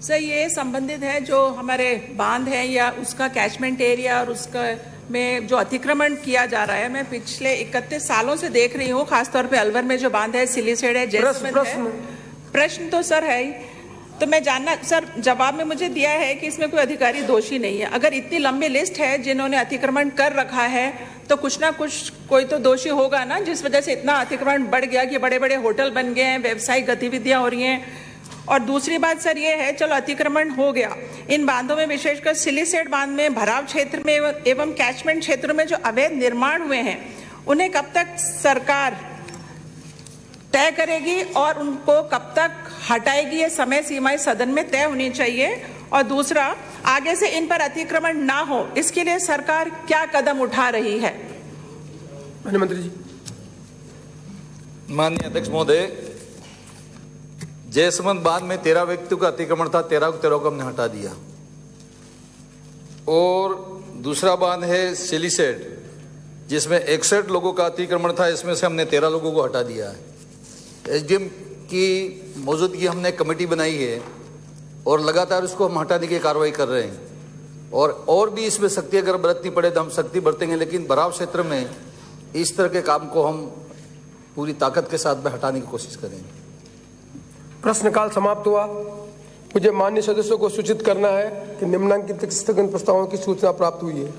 सर ये संबंधित है जो हमारे बांध है या उसका कैचमेंट एरिया और उसका में जो अतिक्रमण किया जा रहा है। मैं पिछले 31 सालों से देख रही हूँ, खासतौर पे अलवर में जो बांध है, सिलीसेड है, जैसमिन है। प्रश्न तो सर है ही, तो मैं जानना सर, जवाब में मुझे दिया है कि इसमें कोई अधिकारी दोषी नहीं है। अगर इतनी लंबी लिस्ट है जिन्होंने अतिक्रमण कर रखा है तो कुछ ना कुछ कोई तो दोषी होगा ना, जिस वजह से इतना अतिक्रमण बढ़ गया कि बड़े बड़े होटल बन गए हैं, व्यावसायिक गतिविधियां हो रही हैं। और दूसरी बात सर ये है, चलो अतिक्रमण हो गया, इन बांधों में विशेषकर सिलीसेड बांध में, भराव क्षेत्र में एवं कैचमेंट क्षेत्रों में जो अवैध निर्माण हुए हैं उन्हें कब तक सरकार तय करेगी और उनको कब तक हटाएगी, ये समय सीमाएं सदन में तय होनी चाहिए। और दूसरा, आगे से इन पर अतिक्रमण ना हो इसके लिए सरकार क्या कदम उठा रही है? माननीय मंत्री जी। माननीय अध्यक्ष महोदय, जयसमंद बांध में 13 व्यक्तियों का अतिक्रमण था, 13 को हमने हटा दिया। और दूसरा बांध है सिलीसेड जिसमें 61 लोगों का अतिक्रमण था, इसमें से हमने 13 लोगों को हटा दिया है। एसडीएम की मौजूदगी हमने कमेटी बनाई है और लगातार उसको हम हटाने की कार्रवाई कर रहे हैं। और भी इसमें सख्ती अगर बरतनी पड़े तो हम सख्ती बरतेंगे, लेकिन भराव क्षेत्र में इस तरह के काम को हम पूरी ताकत के साथ में हटाने की कोशिश करेंगे। प्रश्नकाल समाप्त हुआ। मुझे माननीय सदस्यों को सूचित करना है कि निम्नलिखित स्थगन प्रस्तावों की सूचना प्राप्त हुई है।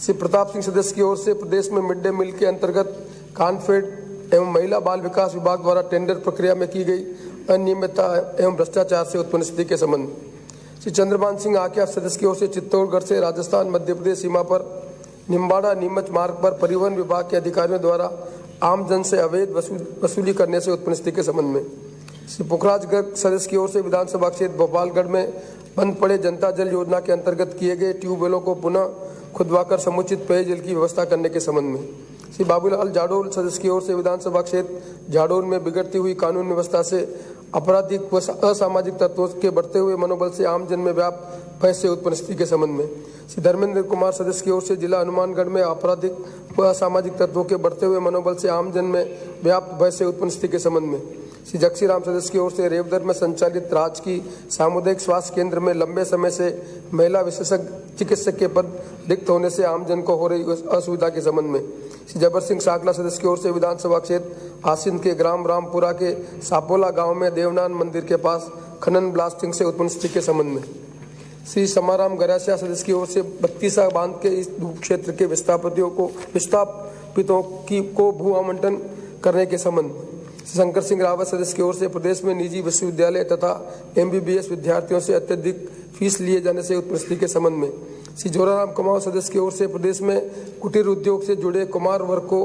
श्री प्रताप सिंह सदस्य की ओर से प्रदेश में मिड डे मील के अंतर्गत कॉन्फेड एवं महिला बाल विकास विभाग द्वारा टेंडर प्रक्रिया में की गई अनियमितता एवं भ्रष्टाचार से उत्पन्न स्थिति के संबंध में श्री चंद्रभान सिंह आकिया सदस्य की ओर से चित्तौड़गढ़ से राजस्थान मध्य प्रदेश सीमा पर निम्बाड़ा नीमच मार्ग पर परिवहन विभाग के अधिकारियों द्वारा आमजन से अवैध वसूली करने से उत्पन्न स्थिति के संबंध में श्री पुखराज गर्ग सदस्य की ओर से विधानसभा क्षेत्र भोपालगढ़ में बंद पड़े जनता जल योजना के अंतर्गत किए गए ट्यूबवेलों को पुनः खुदवाकर समुचित पेयजल की व्यवस्था करने के संबंध में श्री बाबूलाल जाडोल सदस्य की ओर से विधानसभा क्षेत्र जाडोल में बिगड़ती हुई कानून व्यवस्था से आपराधिक व असामाजिक तत्वों के बढ़ते हुए मनोबल से आमजन में व्याप्त भय से उत्पन्न स्थिति के संबंध में श्री धर्मेंद्र कुमार सदस्य की ओर से जिला हनुमानगढ़ में आपराधिक व असामाजिक तत्वों के बढ़ते हुए मनोबल से आमजन में व्याप्त भय से उत्पन्न स्थिति के संबंध में श्री जक्सी राम सदस्य की ओर से रेवदर में संचालित राजकीय सामुदायिक स्वास्थ्य केंद्र में लंबे समय से महिला विशेषज्ञ चिकित्सक के पद रिक्त होने से आमजन को हो रही असुविधा के संबंध में श्री जबर सिंह साकला सदस्य की ओर से विधानसभा क्षेत्र आसिंद के ग्राम रामपुरा के सापोला गांव में देवनान मंदिर के पास खनन ब्लास्टिंग से उत्पन्न स्थिति के संबंध में श्री समाराम गरासिया सदस्य की ओर से 32 बांध के इस क्षेत्र के विस्थापितों को भू आवंटन करने के संबंध में शंकर सिंह रावत सदस्य की ओर से प्रदेश में निजी विश्वविद्यालय तथा एमबीबीएस विद्यार्थियों से अत्यधिक फीस लिए जाने से उत्पन्न स्थिति के संबंध में श्री जोराराम कमाओ सदस्य की ओर से प्रदेश में कुटीर उद्योग से जुड़े कुमार वर्ग को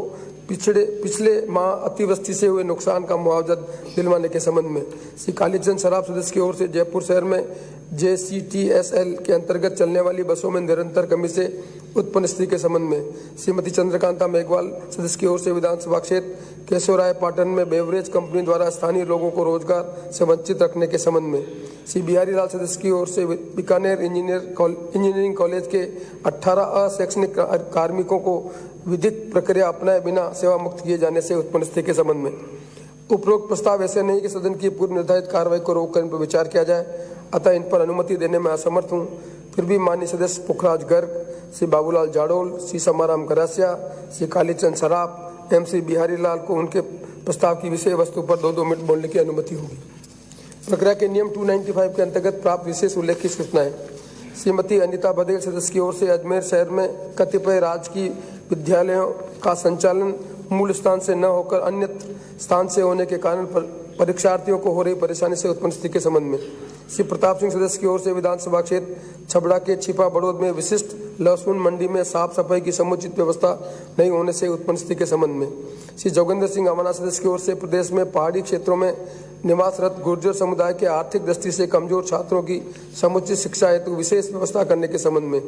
पिछले माह अतिवृष्टि से हुए नुकसान का मुआवजा दिलवाने के संबंध में श्री कालीचंद सराफ सदस्य की ओर से जयपुर शहर में JCTSL के अंतर्गत चलने वाली बसों में निरंतर कमी से उत्पन्न स्थिति के संबंध में श्रीमती चंद्रकांता मेघवाल सदस्य की ओर से विधानसभा क्षेत्र केशवराय पाटन में बेवरेज कंपनी द्वारा स्थानीय लोगों को रोजगार से वंचित रखने के संबंध में श्री बिहारी लाल सदस्य की ओर से बीकानेर इंजीनियरिंग कॉलेज के 18 अशैक्षणिक कार्मिकों को विधिक प्रक्रिया अपनाए बिना सेवा मुक्त किए जाने से उत्पन्न स्थिति के संबंध में उपरोक्त प्रस्ताव ऐसे नहीं कि सदन की पूर्व निर्धारित कार्रवाई को रोककर इन पर विचार किया जाए, अतः इन पर अनुमति देने में असमर्थ हूँ। फिर भी माननीय सदस्य पुखराज गर्ग, श्री बाबूलाल जाडोल, श्री समाराम गरासिया, श्री कालीचंद सराफ एवं श्री बिहारी लाल को उनके प्रस्ताव की विषय वस्तु पर 2-2 मिनट बोलने की अनुमति होगी। प्रक्रिया के नियम 295 के अंतर्गत प्राप्त विशेष उल्लेखित सूचनाएं श्रीमती अनिता बघेल सदस्य की ओर से अजमेर शहर में कतिपय राजकीय विद्यालयों का संचालन मूल स्थान से न होकर अन्य स्थान से होने के कारण परीक्षार्थियों को हो रही परेशानी से उत्पन्न स्थिति के संबंध में श्री प्रताप सिंह सदस्य की ओर से विधानसभा क्षेत्र छबड़ा के छिपा बड़ौद में विशिष्ट लहसुन मंडी में साफ सफाई की समुचित व्यवस्था नहीं होने से उत्पन्न स्थिति के संबंध में। श्री जोगेंद्र सिंह अमाना सदस्य की ओर से प्रदेश में पहाड़ी क्षेत्रों में निवासरत गुर्जर समुदाय के आर्थिक दृष्टि से कमजोर छात्रों की समुचित शिक्षा हेतु विशेष व्यवस्था करने के संबंध में।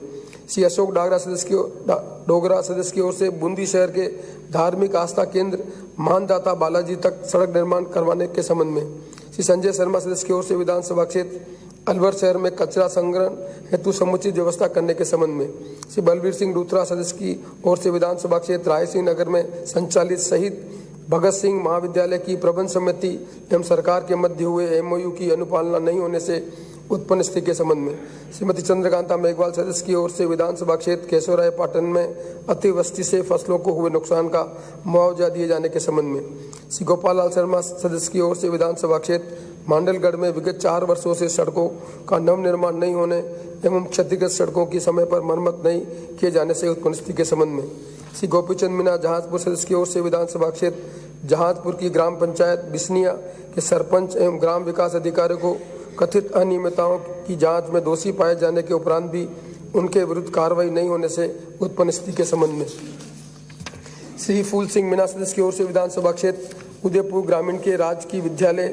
श्री अशोक डोगरा सदस्य की ओर से बूंदी शहर के धार्मिक आस्था केंद्र मानदाता बालाजी तक सड़क निर्माण करवाने के संबंध में। श्री संजय शर्मा सदस्य की ओर से विधानसभा क्षेत्र अलवर शहर में कचरा संग्रहण हेतु समुचित व्यवस्था करने के संबंध में। श्री बलबीर सिंह डूथरा सदस्य की ओर से विधानसभा क्षेत्र राय सिंह नगर में संचालित शहीद भगत सिंह महाविद्यालय की प्रबंध समिति एवं सरकार के मध्य हुए MOU की अनुपालना नहीं होने से उत्पन्न स्थिति के संबंध में। श्रीमती चंद्रकांता मेघवाल सदस्य की ओर से विधानसभा क्षेत्र केशवराय पाटन में अतिवृष्टि से फसलों को हुए नुकसान का मुआवजा दिए जाने के संबंध में। श्री गोपाल लाल शर्मा सदस्य की ओर से विधानसभा क्षेत्र मांडलगढ़ में विगत 4 वर्षों से सड़कों का नवनिर्माण नहीं होने एवं क्षतिग्रस्त सड़कों की समय पर मरम्मत नहीं किए जाने से उत्पन्न स्थिति के संबंध में। श्री गोपीचंद मीणा जहाजपुर सदस्य की ओर से विधानसभा क्षेत्र जहाजपुर की ग्राम पंचायत बिस्निया के सरपंच एवं ग्राम विकास अधिकारी को कथित अनियमितताओं की जांच में दोषी पाए जाने के उपरांत भी उनके विरुद्ध कार्रवाई नहीं होने से उत्पन्न स्थिति के संबंध में। श्री फूल सिंह मीणा सदस्य की ओर से विधानसभा क्षेत्र उदयपुर ग्रामीण के राजकीय विद्यालय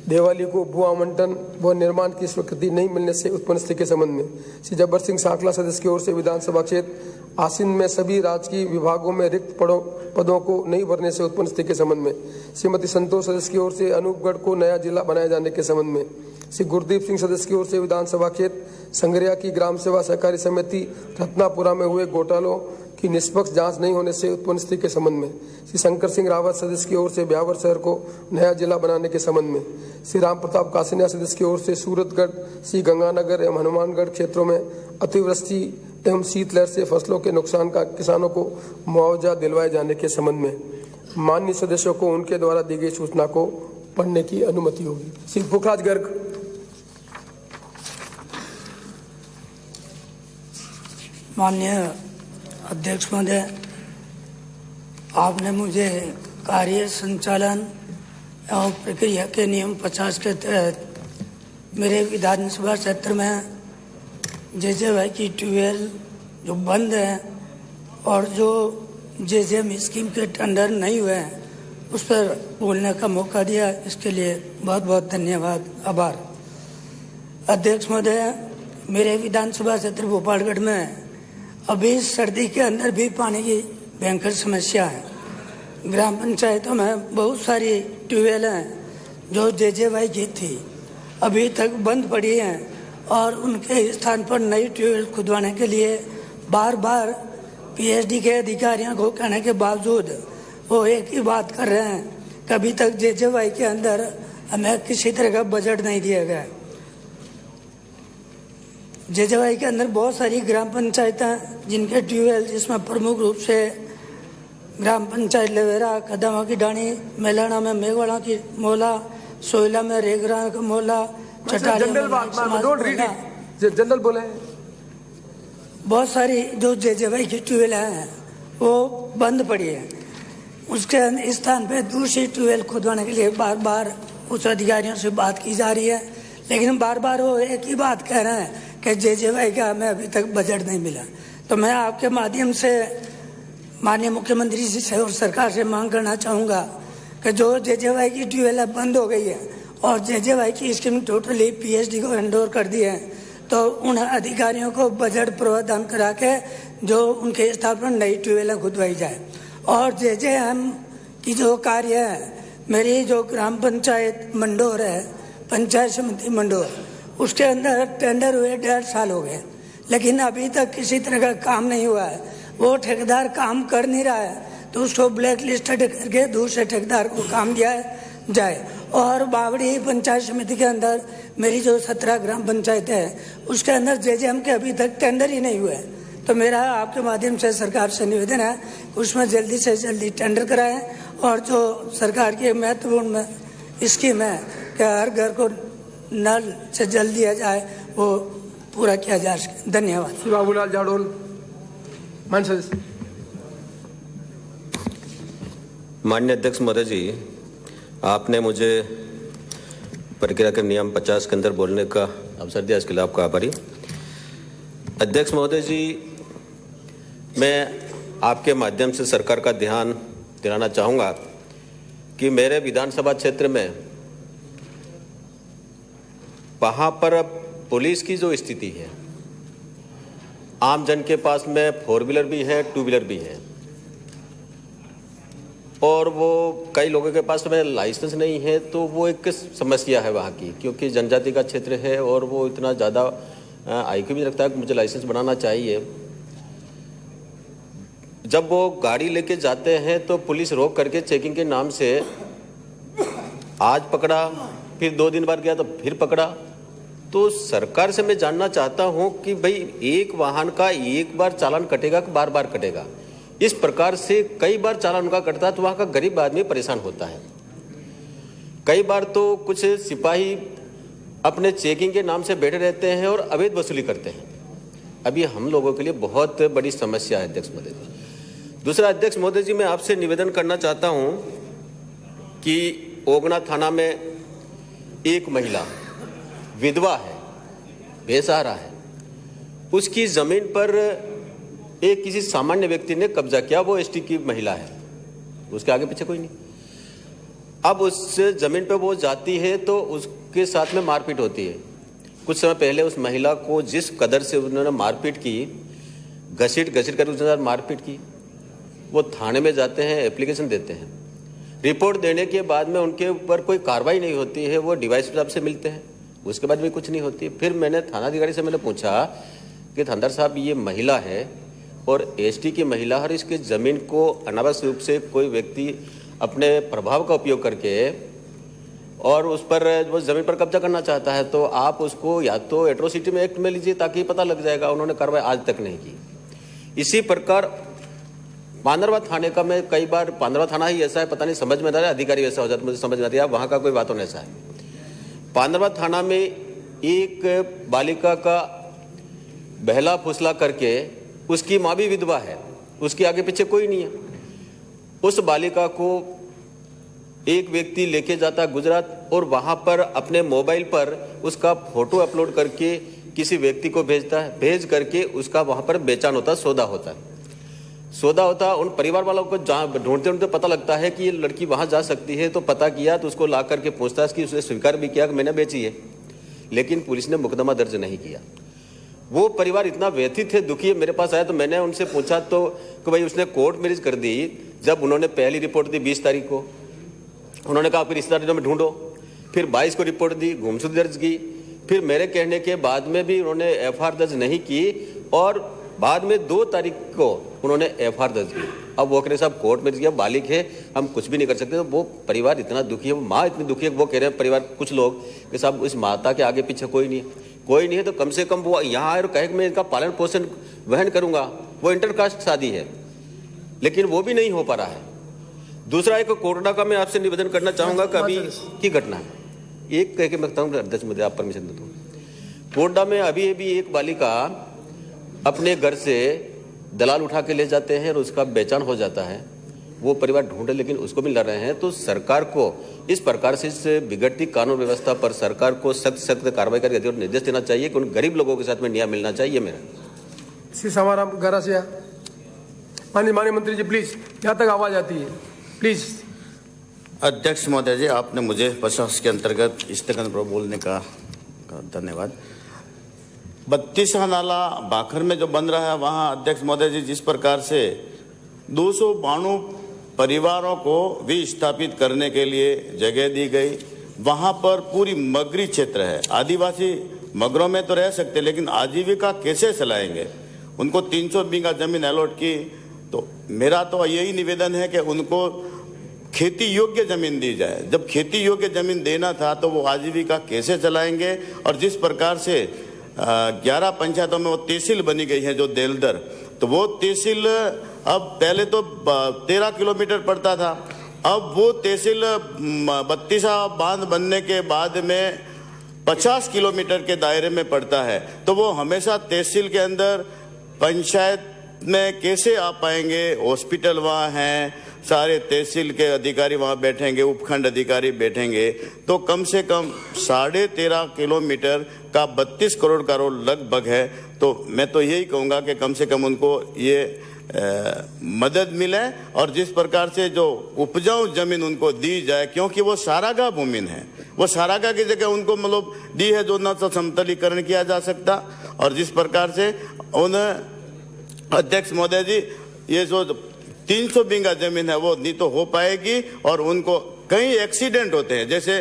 देवाली को भू आवंटन व निर्माण की स्वीकृति नहीं मिलने से उत्पन्न स्थिति के संबंध में। श्री जब्बर सिंह साकला सदस्य की ओर से विधानसभा क्षेत्र आसीन में सभी राजकीय विभागों में रिक्त पदों को नहीं भरने से उत्पन्न स्थिति के संबंध में। श्रीमती संतोष सदस्य की ओर से अनूपगढ़ को नया जिला बनाए जाने के संबंध में। श्री गुरदीप सिंह सदस्य की ओर से विधानसभा क्षेत्र संग्रिया की ग्राम सेवा सहकारी समिति रत्नापुरा में हुए घोटालों की निष्पक्ष जांच नहीं होने से उत्पन्न स्थिति के संबंध में। श्री शंकर सिंह रावत सदस्य की ओर से ब्यावर शहर को नया जिला बनाने के संबंध में। श्री राम प्रताप कासिनिया सदस्य की ओर से सूरतगढ़ श्री गंगानगर एवं हनुमानगढ़ क्षेत्रों में अतिवृष्टि एवं शीतलहर से फसलों के नुकसान का किसानों को मुआवजा दिलवाए जाने के संबंध में। माननीय सदस्यों को उनके द्वारा दी गई सूचना को पढ़ने की अनुमति होगी। श्री पुखराज गर्ग। माननीय अध्यक्ष महोदय, आपने मुझे कार्य संचालन एवं प्रक्रिया के नियम 50 के तहत मेरे विधानसभा क्षेत्र में JJY की ट्यूबवेल जो बंद है और जो JJM स्कीम के टेंडर नहीं हुए हैं उस पर बोलने का मौका दिया, इसके लिए बहुत बहुत धन्यवाद, आभार। अध्यक्ष महोदय, मेरे विधानसभा क्षेत्र भोपालगढ़ में अभी सर्दी के अंदर भी पानी की भयंकर समस्या है। ग्राम पंचायतों में बहुत सारी ट्यूबवेल हैं जो JJY की थी, अभी तक बंद पड़ी हैं और उनके स्थान पर नई ट्यूबवेल खुदवाने के लिए बार बार PhD के अधिकारियों को कहने के बावजूद वो एक ही बात कर रहे हैं, कभी तक JJY के अंदर हमें किसी तरह का बजट नहीं दिया गया। JJY के अंदर बहुत सारी ग्राम पंचायतें जिनके ट्यूबवेल, जिसमें प्रमुख रूप से ग्राम पंचायत लेवेरा, कदमा की डाणी, मेलाना में मेघवाड़ा की मोला, सोयला में रेगरा का मोला, जनरल बोले बहुत सारी जो JJY की ट्यूबवेल हैं वो बंद पड़ी है। उसके स्थान पे दूसरी ट्यूबवेल खुदवाने के लिए बार बार उच्च अधिकारियों से बात की जा रही है, लेकिन बार बार वो एक ही बात कह रहे हैं कि JJY का हमें अभी तक बजट नहीं मिला। तो मैं आपके माध्यम से माननीय मुख्यमंत्री जी से और सरकार से मांग करना चाहूँगा कि जो JJY की ट्यूबवेल बंद हो गई है और JJY की स्कीम टोटली PhD को हैंडओवर कर दी है, तो उन अधिकारियों को बजट प्रावधान करा के जो उनके स्थान पर नई ट्यूबवेलें खुदवाई जाए। और JJM की जो कार्य है, मेरी जो ग्राम पंचायत मंडोर है, पंचायत समिति मंडोर, उसके अंदर टेंडर हुए 1.5 साल हो गए, लेकिन अभी तक किसी तरह का काम नहीं हुआ है। वो ठेकेदार काम कर नहीं रहा है तो उसको ब्लैक लिस्टेड करके दूसरे ठेकेदार को काम दिया जाए। और बावड़ी पंचायत समिति के अंदर मेरी जो 17 ग्राम पंचायत है उसके अंदर JJM के अभी तक टेंडर ही नहीं हुए। तो मेरा आपके माध्यम से सरकार से निवेदन है उसमें जल्दी से जल्दी टेंडर कराएं और जो सरकार की महत्वपूर्ण स्कीम है कि हर घर को नल से जल दिया जाए वो पूरा किया जा सके। धन्यवाद। श्री बाबूलाल जाडोल। माननीय अध्यक्ष महोदय जी, आपने मुझे प्रक्रिया के नियम 50 के अंदर बोलने का अवसर दिया, इसके लिए आपका आभारी। अध्यक्ष महोदय जी, मैं आपके माध्यम से सरकार का ध्यान दिलाना चाहूँगा कि मेरे विधानसभा क्षेत्र में वहाँ पर पुलिस की जो स्थिति है, आम जन के पास में 4 व्हीलर भी है, 2 व्हीलर भी है, और वो कई लोगों के पास में लाइसेंस नहीं है, तो वो एक समस्या है वहाँ की, क्योंकि जनजाति का क्षेत्र है और वो इतना ज़्यादा आईक्यू भी रखता है कि मुझे लाइसेंस बनाना चाहिए। जब वो गाड़ी लेके जाते हैं तो पुलिस रोक करके चेकिंग के नाम से आज पकड़ा, फिर 2 दिन बाद गया तो फिर पकड़ा। तो सरकार से मैं जानना चाहता हूं कि भाई एक वाहन का एक बार चालान कटेगा कि बार बार कटेगा? इस प्रकार से कई बार चालान उनका कटता है तो वहाँ का गरीब आदमी परेशान होता है। कई बार तो कुछ सिपाही अपने चेकिंग के नाम से बैठे रहते हैं और अवैध वसूली करते हैं। अभी हम लोगों के लिए बहुत बड़ी समस्या है अध्यक्ष महोदय जी। दूसरा, अध्यक्ष महोदय जी, मैं आपसे निवेदन करना चाहता हूं कि ओगना थाना में एक महिला विधवा है, बेसहारा है, उसकी जमीन पर एक किसी सामान्य व्यक्ति ने कब्जा किया। वो एसटी की महिला है, उसके आगे पीछे कोई नहीं। अब उस जमीन पर वो जाती है तो उसके साथ में मारपीट होती है। कुछ समय पहले उस महिला को जिस कदर से उन्होंने मारपीट की, घसीट कर उसके साथ मारपीट की, वो थाने में जाते हैं, एप्लीकेशन देते हैं। रिपोर्ट देने के बाद में उनके ऊपर कोई कार्रवाई नहीं होती है। वो डिवाइस साहब से मिलते हैं, उसके बाद भी कुछ नहीं होती। फिर मैंने थानाधिकारी से मैंने पूछा कि थानेदार साहब, ये महिला है और एसटी की महिला, हर इसके ज़मीन को अनावश्यक रूप से कोई व्यक्ति अपने प्रभाव का उपयोग करके और उस पर वो ज़मीन पर कब्जा करना चाहता है, तो आप उसको या तो एट्रोसिटी में एक्ट में लीजिए ताकि पता लग जाएगा। उन्होंने कार्रवाई आज तक नहीं की। इसी प्रकार पांडरवा थाने का, मैं कई बार, पांडरवा थाना ही ऐसा है, पता नहीं समझ में आ रहा है, अधिकारी वैसा हो जाता, मुझे समझ में आती है, वहाँ का कोई बात होना ऐसा है। पांडरवा थाना में एक बालिका का बहला फुसला करके, उसकी माँ भी विधवा है, उसके आगे पीछे कोई नहीं है। उस बालिका को एक व्यक्ति लेके जाता गुजरात और वहाँ पर अपने मोबाइल पर उसका फोटो अपलोड करके किसी व्यक्ति को भेजता है। भेज करके उसका वहाँ पर बेचान होता, सौदा होता। उन परिवार वालों को ढूंढते ढूंढते पता लगता है कि ये लड़की वहाँ जा सकती है, तो पता किया तो उसको ला करके पूछताछ की, उसने स्वीकार भी किया कि मैंने बेची है, लेकिन पुलिस ने मुकदमा दर्ज नहीं किया। वो परिवार इतना व्यथित है, दुखी है, मेरे पास आया तो मैंने उनसे पूछा तो कि भाई उसने कोर्ट मैरिज कर दी। जब उन्होंने पहली रिपोर्ट दी 20 तारीख को, उन्होंने कहा फिर रिश्तेदारों में ढूंढो, फिर 22 को रिपोर्ट दी, गुमशुदगी दर्ज की। फिर मेरे कहने के बाद में भी उन्होंने एफआईआर दर्ज नहीं की और बाद में 2 तारीख को उन्होंने एफआईआर दर्ज की। अब वो कह रहे साहब कोर्ट में गया, बालिक है, हम कुछ भी नहीं कर सकते। तो वो परिवार इतना दुखी है, वो माँ इतनी दुखी है, वो कह रहे हैं परिवार कुछ लोग कि साहब इस माता के आगे पीछे कोई नहीं है तो कम से कम वो यहाँ आए और कहे कि मैं इनका पालन पोषण वहन करूंगा। वो इंटरकास्ट शादी है, लेकिन वो भी नहीं हो पा रहा है। दूसरा, एक कोरोना का मैं आपसे निवेदन करना चाहूंगा कि अभी की घटना है, एक कह के मैं बताऊँ अध्यक्ष महोदय, आप परमिशन दे दो। कोरडा में अभी एक बालिका अपने घर से दलाल उठा के ले जाते हैं और उसका बेचान हो जाता है। वो परिवार ढूंढे लेकिन उसको मिल रहे हैं। तो सरकार को इस प्रकार से इस बिगड़ती कानून व्यवस्था पर सरकार को सख्त कार्रवाई करके और निर्देश देना चाहिए कि उन गरीब लोगों के साथ में न्याय मिलना चाहिए। मेरा श्री समाराम गरासिया, माननीय मंत्री जी प्लीज, यहाँ तक आवाज आती है प्लीज। अध्यक्ष महोदय जी, आपने मुझे 50 के अंतर्गत स्थगन पर बोलने का धन्यवाद। 32 नाला बाखर में जो बन रहा है, वहाँ अध्यक्ष महोदय जी जिस प्रकार से 292 परिवारों को विस्थापित करने के लिए जगह दी गई, वहाँ पर पूरी मगरी क्षेत्र है। आदिवासी मगरों में तो रह सकते, लेकिन आजीविका कैसे चलाएंगे? उनको 300 बीघा जमीन अलॉट की। तो मेरा तो यही निवेदन है कि उनको खेती योग्य जमीन दी जाए। जब खेती योग्य जमीन देना था तो वो आजीविका कैसे चलाएंगे? और जिस प्रकार से 11 पंचायतों में वो तहसील बनी गई है जो देलदर, तो वो तहसील अब पहले तो 13 किलोमीटर पड़ता था, अब वो तहसील 32 बांध बनने के बाद में 50 किलोमीटर के दायरे में पड़ता है। तो वो हमेशा तहसील के अंदर पंचायत में कैसे आ पाएंगे? हॉस्पिटल वहाँ हैं, सारे तहसील के अधिकारी वहाँ बैठेंगे, उपखंड अधिकारी बैठेंगे, तो कम से कम 13.5 किलोमीटर का 32 करोड़ का रोड लगभग है। तो मैं तो यही कहूँगा कि कम से कम उनको ये मदद मिले और जिस प्रकार से जो उपजाऊ जमीन उनको दी जाए, क्योंकि वो सारागाह भूमि है, वो सारागाह की जगह उनको मतलब दी है जो न तो समतलीकरण किया जा सकता। और जिस प्रकार से उन अध्यक्ष महोदय जी, ये जो 300 बीघा जमीन है वो नहीं तो हो पाएगी और उनको कई एक्सीडेंट होते हैं, जैसे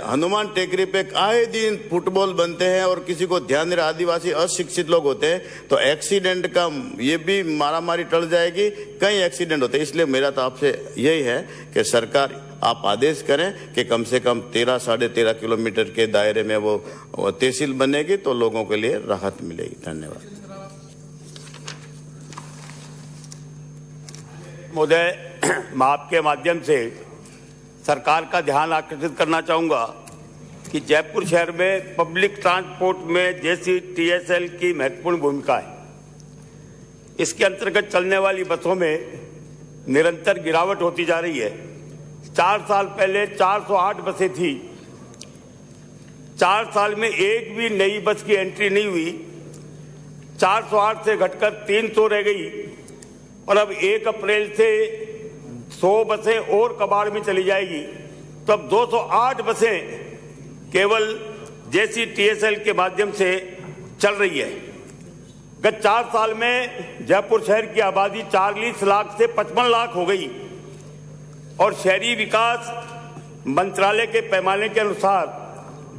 हनुमान टेकरी पे आए दिन फुटबॉल बनते हैं और किसी को ध्यान नहीं रहा, आदिवासी अशिक्षित लोग होते हैं, तो एक्सीडेंट का ये भी मारामारी टल जाएगी, कई एक्सीडेंट होते हैं। इसलिए मेरा तो आपसे यही है कि सरकार आप आदेश करें कि कम से कम 13-13.5 किलोमीटर के दायरे में वो तहसील बनेगी तो लोगों के लिए राहत मिलेगी। धन्यवाद। महोदय, मैं आपके माध्यम से सरकार का ध्यान आकर्षित करना चाहूँगा कि जयपुर शहर में पब्लिक ट्रांसपोर्ट में JCTSL की महत्वपूर्ण भूमिका है। इसके अंतर्गत चलने वाली बसों में निरंतर गिरावट होती जा रही है। 4 साल पहले 408 बसें थी, 4 साल में एक भी नई बस की एंट्री नहीं हुई, 408 से घटकर 300 रह गई और अब 1 अप्रैल से 100 बसें और कबाड़ में चली जाएगी। तो अब 208 बसें केवल JCTSL के माध्यम से चल रही है। गत 4 साल में जयपुर शहर की आबादी 40 लाख से 55 लाख हो गई और शहरी विकास मंत्रालय के पैमाने के अनुसार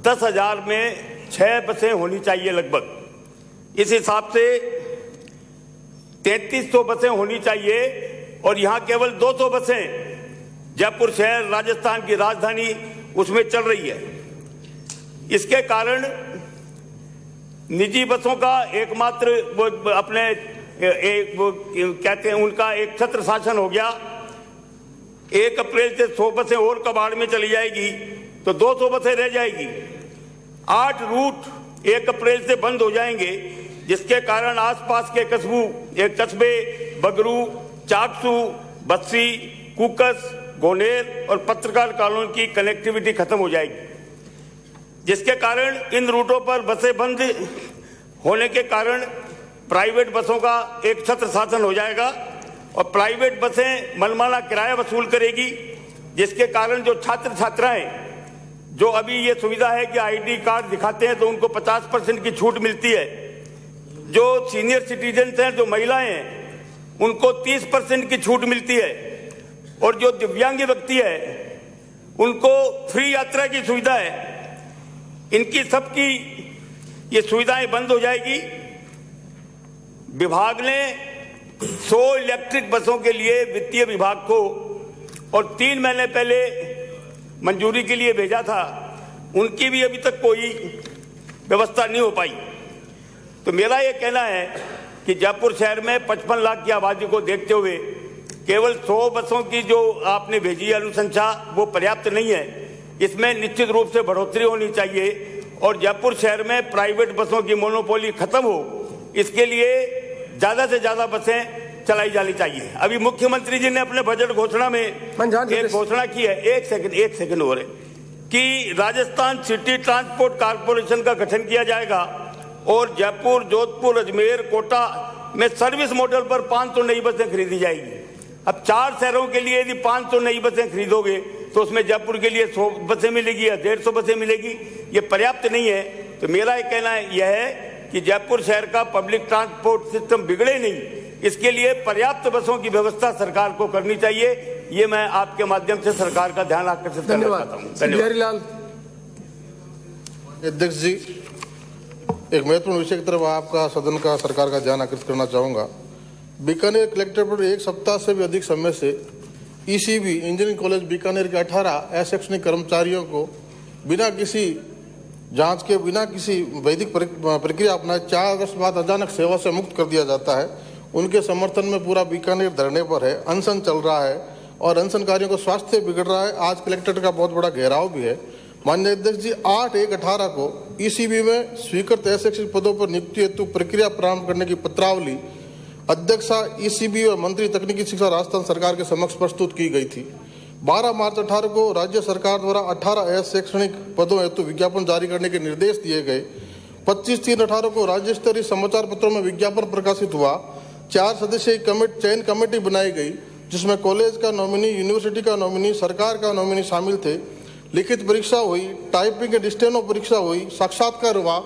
10,000 में 6 बसें होनी चाहिए लगभग। इस हिसाब से 3300 बसें होनी चाहिए और यहाँ केवल 200 बसें जयपुर शहर राजस्थान की राजधानी उसमें चल रही है। इसके कारण निजी बसों का एकमात्र वो अपने वो कहते हैं उनका एक छत्र शासन हो गया। 1 अप्रैल से 100 बसें और कबाड़ में चली जाएगी तो 200 बसें रह जाएगी। 8 रूट 1 अप्रैल से बंद हो जाएंगे, जिसके कारण आसपास के कस्बे बगरू, चाकसू, बस्सी, कुकस, गोनेर और पत्रकार कॉलोनी की कनेक्टिविटी खत्म हो जाएगी, जिसके कारण इन रूटों पर बसें बंद होने के कारण प्राइवेट बसों का एक छत्र शासन हो जाएगा और प्राइवेट बसें मनमाना किराया वसूल करेगी, जिसके कारण जो छात्र छात्राएं जो अभी ये सुविधा है कि ID कार्ड दिखाते हैं तो उनको 50% की छूट मिलती है, जो सीनियर सिटीजन हैं, जो महिलाएं हैं, उनको 30% की छूट मिलती है और जो दिव्यांग व्यक्ति है उनको फ्री यात्रा की सुविधा है। इनकी सबकी ये सुविधाएं बंद हो जाएगी। विभाग ने 100 इलेक्ट्रिक बसों के लिए वित्तीय विभाग को और 3 महीने पहले मंजूरी के लिए भेजा था, उनकी भी अभी तक कोई व्यवस्था नहीं हो पाई। तो मेरा ये कहना है कि जयपुर शहर में 55 लाख की आबादी को देखते हुए केवल 100 बसों की जो आपने भेजी अनुशंसा वो पर्याप्त नहीं है। इसमें निश्चित रूप से बढ़ोतरी होनी चाहिए और जयपुर शहर में प्राइवेट बसों की मोनोपोली खत्म हो, इसके लिए ज्यादा से ज्यादा बसें चलाई जानी चाहिए। अभी मुख्यमंत्री जी ने अपने बजट घोषणा में एक घोषणा की है, एक सेकंड हो रहे, कि राजस्थान सिटी ट्रांसपोर्ट कारपोरेशन का गठन किया जाएगा और जयपुर, जोधपुर, अजमेर, कोटा में सर्विस मॉडल पर 500 नई बसें खरीदी जाएगी। अब 4 शहरों के लिए यदि 500 नई बसें खरीदोगे तो उसमें जयपुर के लिए 100 बसें मिलेगी या 150 बसें मिलेगी, ये पर्याप्त नहीं है। तो मेरा ये कहना यह है कि जयपुर शहर का पब्लिक ट्रांसपोर्ट सिस्टम बिगड़े नहीं, इसके लिए पर्याप्त बसों की व्यवस्था सरकार को करनी चाहिए। ये मैं आपके माध्यम से सरकार का ध्यान आकर्षित करना चाहता हूँ। धन्यवाद। अध्यक्ष जी, एक महत्वपूर्ण विषय की तरफ आपका सदन का सरकार का ध्यान आकर्षित करना चाहूंगा। बीकानेर कलेक्टर पर 1 सप्ताह से भी अधिक समय से ECB इंजीनियरिंग कॉलेज बीकानेर के 18 अशैक्षणिक कर्मचारियों को बिना किसी जांच के, बिना किसी वैदिक प्रक्रिया अपनाए 4 अगस्त बाद अचानक सेवा से मुक्त कर दिया जाता है। उनके समर्थन में पूरा बीकानेर धरने पर है, अनशन चल रहा है और अनशनकारियों को स्वास्थ्य बिगड़ रहा है। आज कलेक्टर का बहुत बड़ा घेराव भी है। माननीय अध्यक्ष जी, 8/1/18 को ECB में स्वीकृत अशैक्षिक पदों पर नियुक्ति हेतु प्रक्रिया प्रारंभ करने की पत्रावली अध्यक्षा ईसीबी और मंत्री तकनीकी शिक्षा राजस्थान सरकार के समक्ष प्रस्तुत की गई थी। 12 मार्च 18 को राज्य सरकार द्वारा 18 शैक्षणिक पदों हेतु विज्ञापन जारी करने के निर्देश दिए गए। 25/3/18 को राज्य स्तरीय समाचार पत्रों में विज्ञापन प्रकाशित हुआ। 4 सदस्यीय चयन कमेटी बनाई गई, जिसमें कॉलेज का नॉमिनी, यूनिवर्सिटी का नॉमिनी, सरकार का नॉमिनी शामिल थे। लिखित परीक्षा हुई, टाइपिंग एंड स्टेनो परीक्षा हुई, साक्षात्कार हुआ।